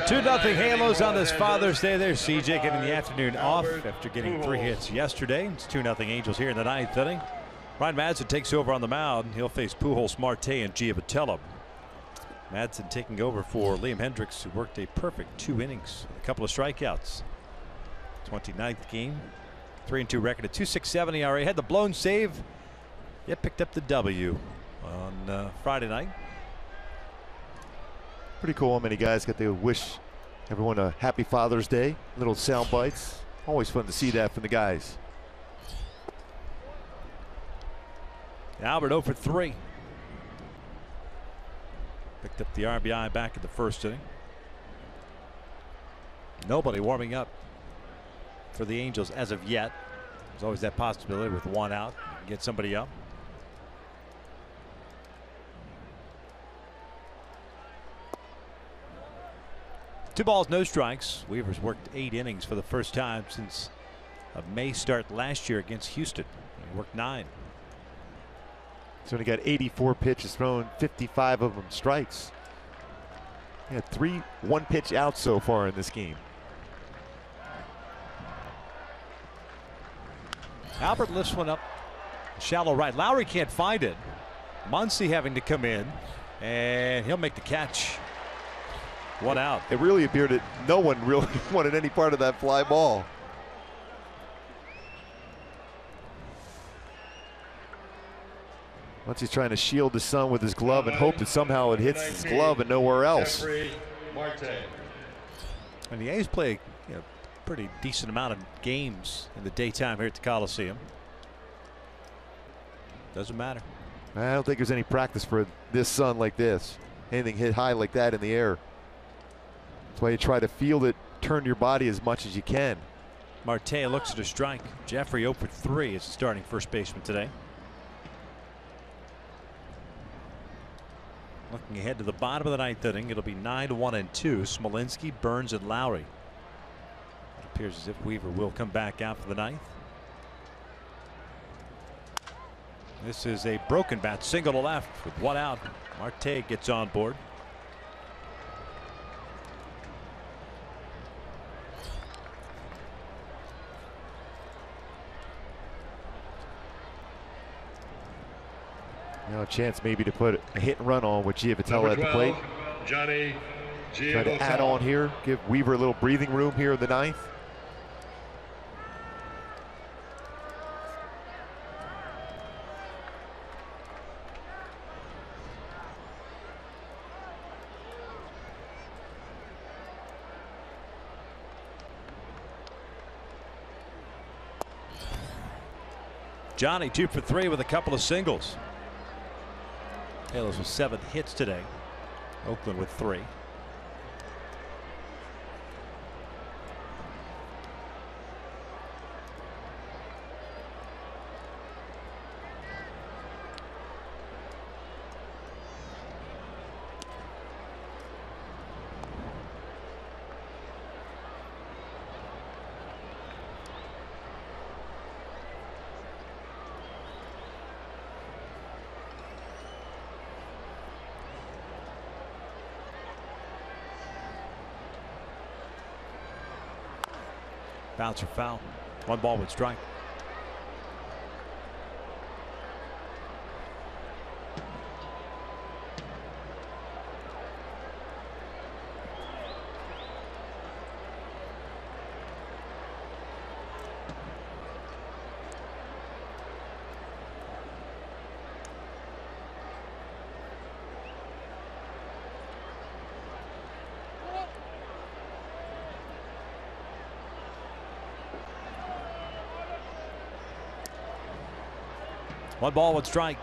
2-0 Halos on this Father's Day. There's CJ getting the afternoon off after getting 3 hits yesterday. It's 2-0 Angels here in the 9th inning. Ryan Madsen takes over on the mound. He'll face Pujols, Marte, and Giavitello. Madsen taking over for Liam Hendricks, who worked a perfect 2 innings, a couple of strikeouts. 29th game, 3-2 record, a 2.67 ERA. Had the blown save, yet picked up the W on Friday night. Pretty cool how many guys got to wish everyone a happy Father's Day. Little sound bites. Always fun to see that from the guys. Albert 0 for 3. Picked up the RBI back in the first inning. Nobody warming up for the Angels as of yet. There's always that possibility with 1 out, get somebody up. Two balls, no strikes. Weaver's worked 8 innings for the first time since a May start last year against Houston. He worked 9. He's only got 84 pitches thrown, 55 of them strikes. He had 3 one-pitch outs so far in this game. Albert lifts one up shallow right. Lowry can't find it. Muncy having to come in, and he'll make the catch. 1 out. It really appeared that no one really wanted any part of that fly ball. Once he's trying to shield the sun with his glove and hope that somehow it hits his glove and nowhere else. And the A's play pretty decent amount of games in the daytime here at the Coliseum. Doesn't matter. I don't think there's any practice for this sun like this. Anything hit high like that in the air. That's why you try to field it, turn your body as much as you can. Marte looks at a strike. Jeffrey 0 for 3 is the starting first baseman today. Looking ahead to the bottom of the 9th inning, it'll be 9-1 and 2. Smolinski, Burns, and Lowry. It appears as if Weaver will come back out for the 9th. This is a broken bat, single to left with 1 out. Marte gets on board. Now a chance maybe to put a hit and run on with Giavitello at the plate. Johnny Giavitello. Try to add on here, give Weaver a little breathing room here in the 9th. Johnny 2 for 3 with a couple of singles. Halos with 7 hits today. Oakland with 3. Bouncer foul. 1 ball with strike. One ball, 1 strike.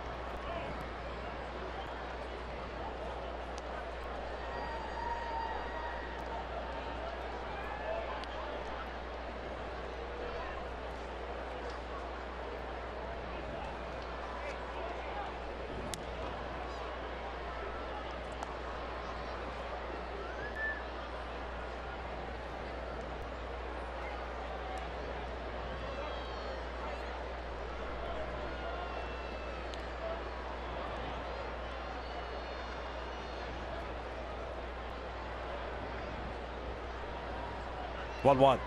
1-1.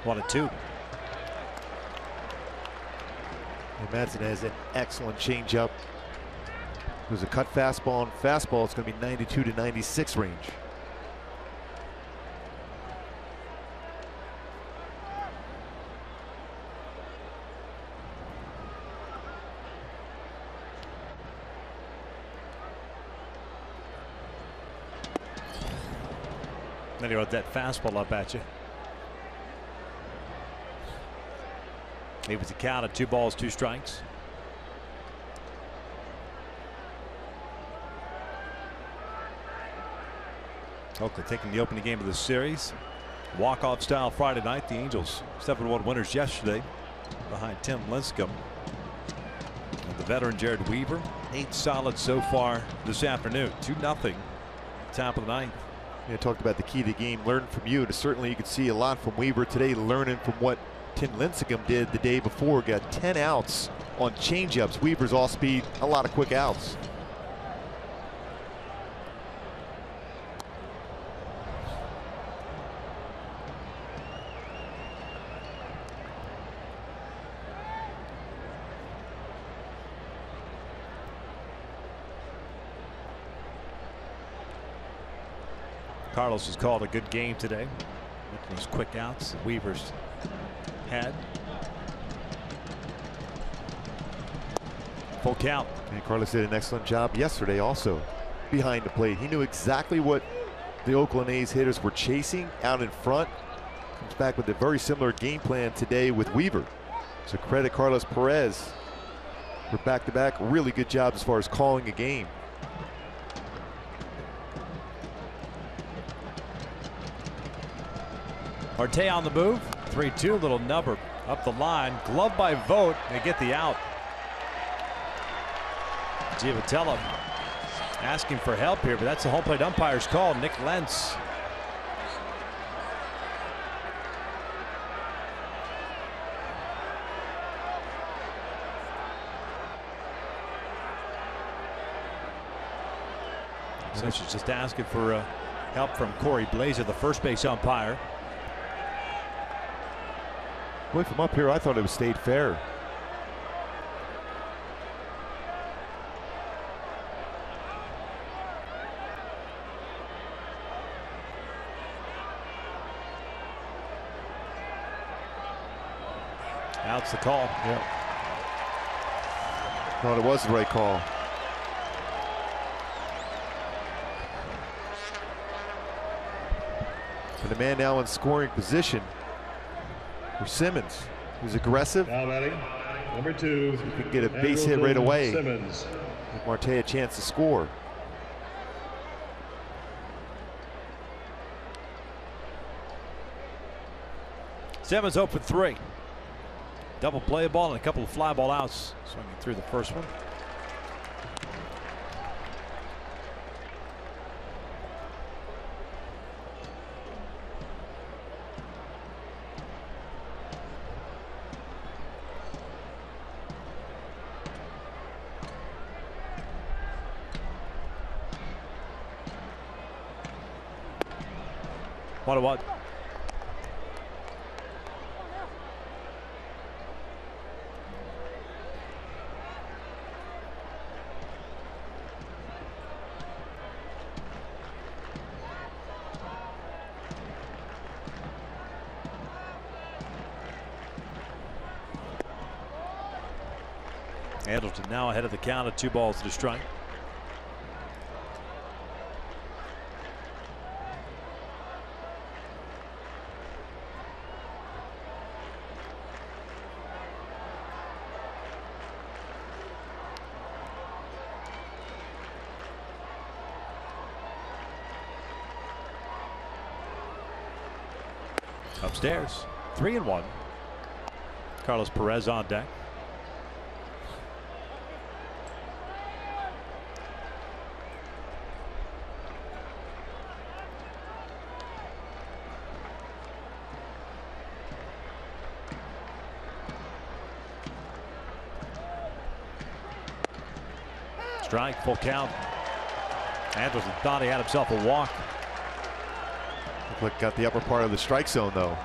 1-2. Madsen has an excellent changeup. There's a cut fastball and fastball. It's going to be 92 to 96 range. Then he wrote that fastball up at you. It was a count of 2 balls, 2 strikes. Oakland taking the opening game of the series. Walk-off style Friday night. The Angels 7-1 winners yesterday behind Tim Lincecum. And the veteran Jared Weaver 8 solid so far this afternoon. 2-0 top of the ninth. You talked about the key to the game, learn from you. Certainly you could see a lot from Weaver today, learning from what Tim Lincecum did the day before. Got 10 outs on changeups. Weaver's all speed, a lot of quick outs. Carlos has called a good game today. Making those quick outs that Weaver's had. Full count. And Carlos did an excellent job yesterday also behind the plate. He knew exactly what the Oakland A's hitters were chasing out in front. Comes back with a very similar game plan today with Weaver. So credit Carlos Perez for back-to-back. Really good job as far as calling a game. Marte on the move. 3-2. Little number up the line. Glove by Vogt. They get the out. Giavotella asking for help here, but that's the home plate umpire's call. Nick Lentz. So she's just asking for help from Corey Blazer, the first base umpire. Boy, from up here, I thought it was stayed fair. Out's the call. Yep. Thought it was the right call. For the man now in scoring position for Simmons, who's aggressive. Now batting, number 2. He can get a base hit right away. Simmons. Give Marte a chance to score. Simmons 0 for 3. Double play ball and a couple of fly ball outs. Swinging through the first one. What? ANDRELTON now ahead of the count of 2 balls to strike. Upstairs, 3-1. Carlos Perez on deck. Strike, full count. ANDRELTON thought he had himself a walk. Looked like got the upper part of the strike zone, though.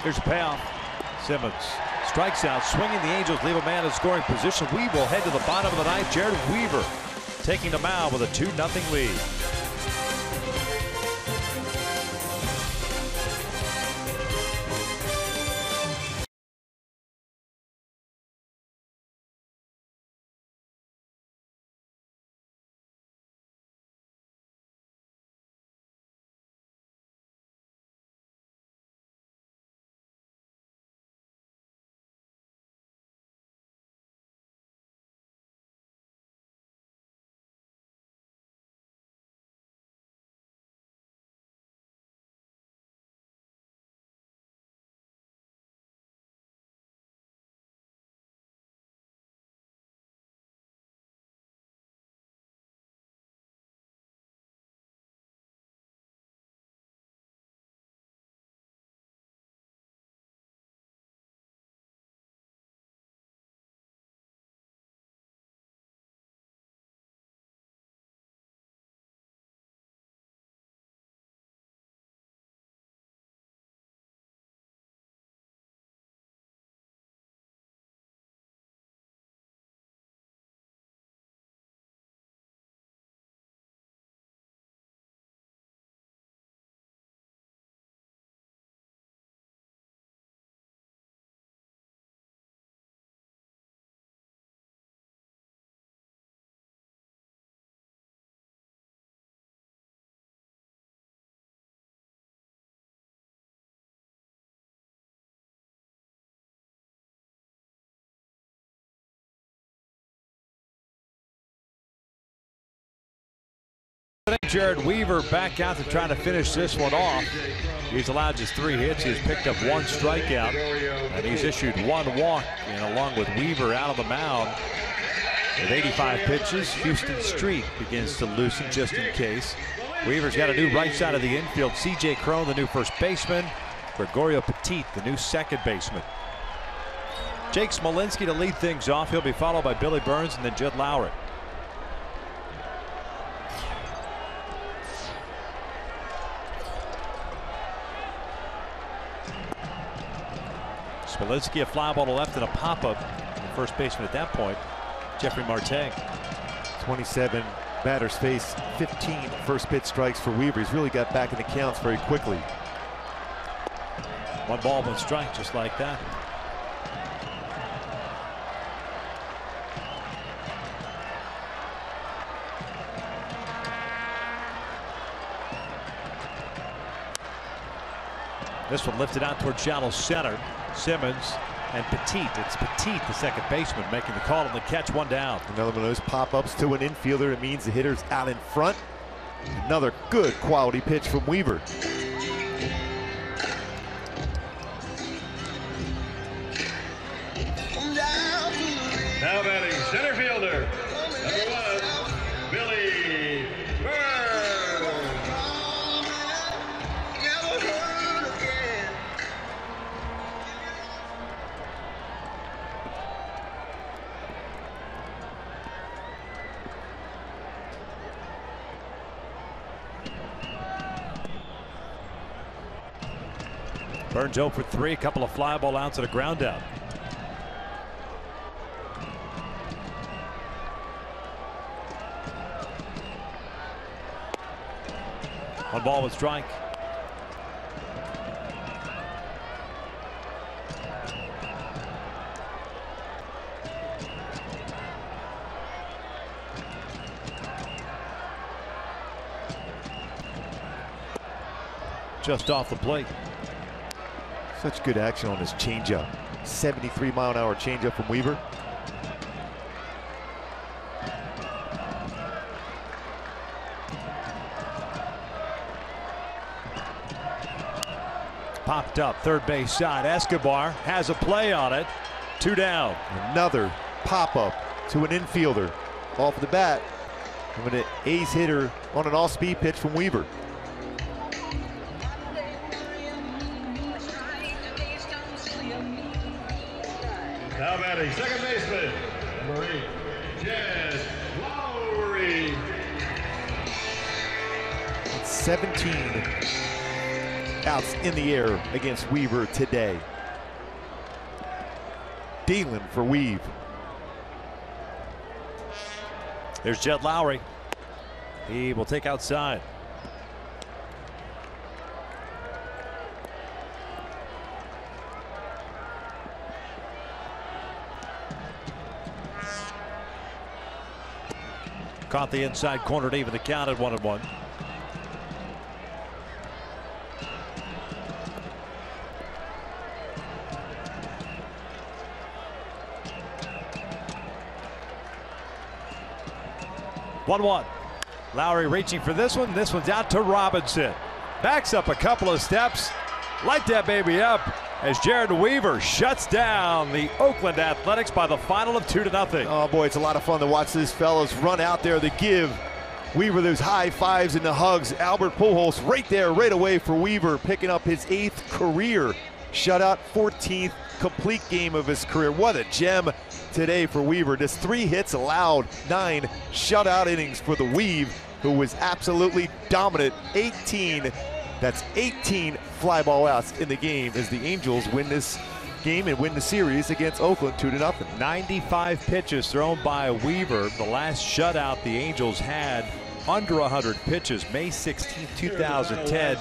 Here's a payoff. Simmons strikes out, swinging. The Angels leave a man in scoring position. We will head to the bottom of the ninth. Jared Weaver taking the mound with a 2-0 lead. Jared Weaver back out to try to finish this one off. He's allowed just 3 hits. He's picked up 1 strikeout, and he's issued 1 walk. And along with Weaver out of the mound with 85 pitches, Houston Street begins to loosen just in case. Weaver's got a new right side of the infield. C.J. Cron, the new first baseman. Gregorio Petit, the new second baseman. Jake Smolinski to lead things off. He'll be followed by Billy Burns and then Judd Lowry. Smolinski, a fly ball to left and a pop-up. The first baseman at that point, Jeffrey Marte. 27 batters face 15 first pitch strikes for Weaver. He's really got back in the counts very quickly. 1 ball, 1 strike, just like that. This one lifted out towards shallow center. Simmons and Petit. It's Petit, the second baseman, making the call on the catch. 1 down. Another one of those pop-ups to an infielder. It means the hitter's out in front. Another good quality pitch from Weaver. Now batting center fielder, number 1, Billy Burns. Burns 0 for 3, a couple of fly ball outs and a ground out. One ball with strike. Just off the plate. Such good action on his changeup. 73-mile-an-hour changeup from Weaver. Popped up, third base side. Escobar has a play on it. 2 down. Another pop-up to an infielder. Off the bat. And an ace hitter on an all-speed pitch from Weaver. Now batting second baseman, number 8, Jed Lowry. 17 outs in the air against Weaver today. Dealing for Weave. There's Jed Lowry. He will take outside. Caught the inside corner to even the count at 1-1. Lowry reaching for this one. This one's out to Robinson. Backs up a couple of steps. Light that baby up as Jared Weaver shuts down the Oakland Athletics by the final of 2-0. Oh boy, it's a lot of fun to watch these fellas run out there to give Weaver those high fives and the hugs. Albert Pujols right there, right away for Weaver, picking up his 8th career shutout, 14th complete game of his career. What a gem today for Weaver. Just 3 hits allowed, 9 shutout innings for the Weave, who was absolutely dominant. 18 fly ball outs in the game as the Angels win this game and win the series against Oakland 2-0. 95 pitches thrown by Weaver. The last shutout the Angels had under 100 pitches, May 16, 2010.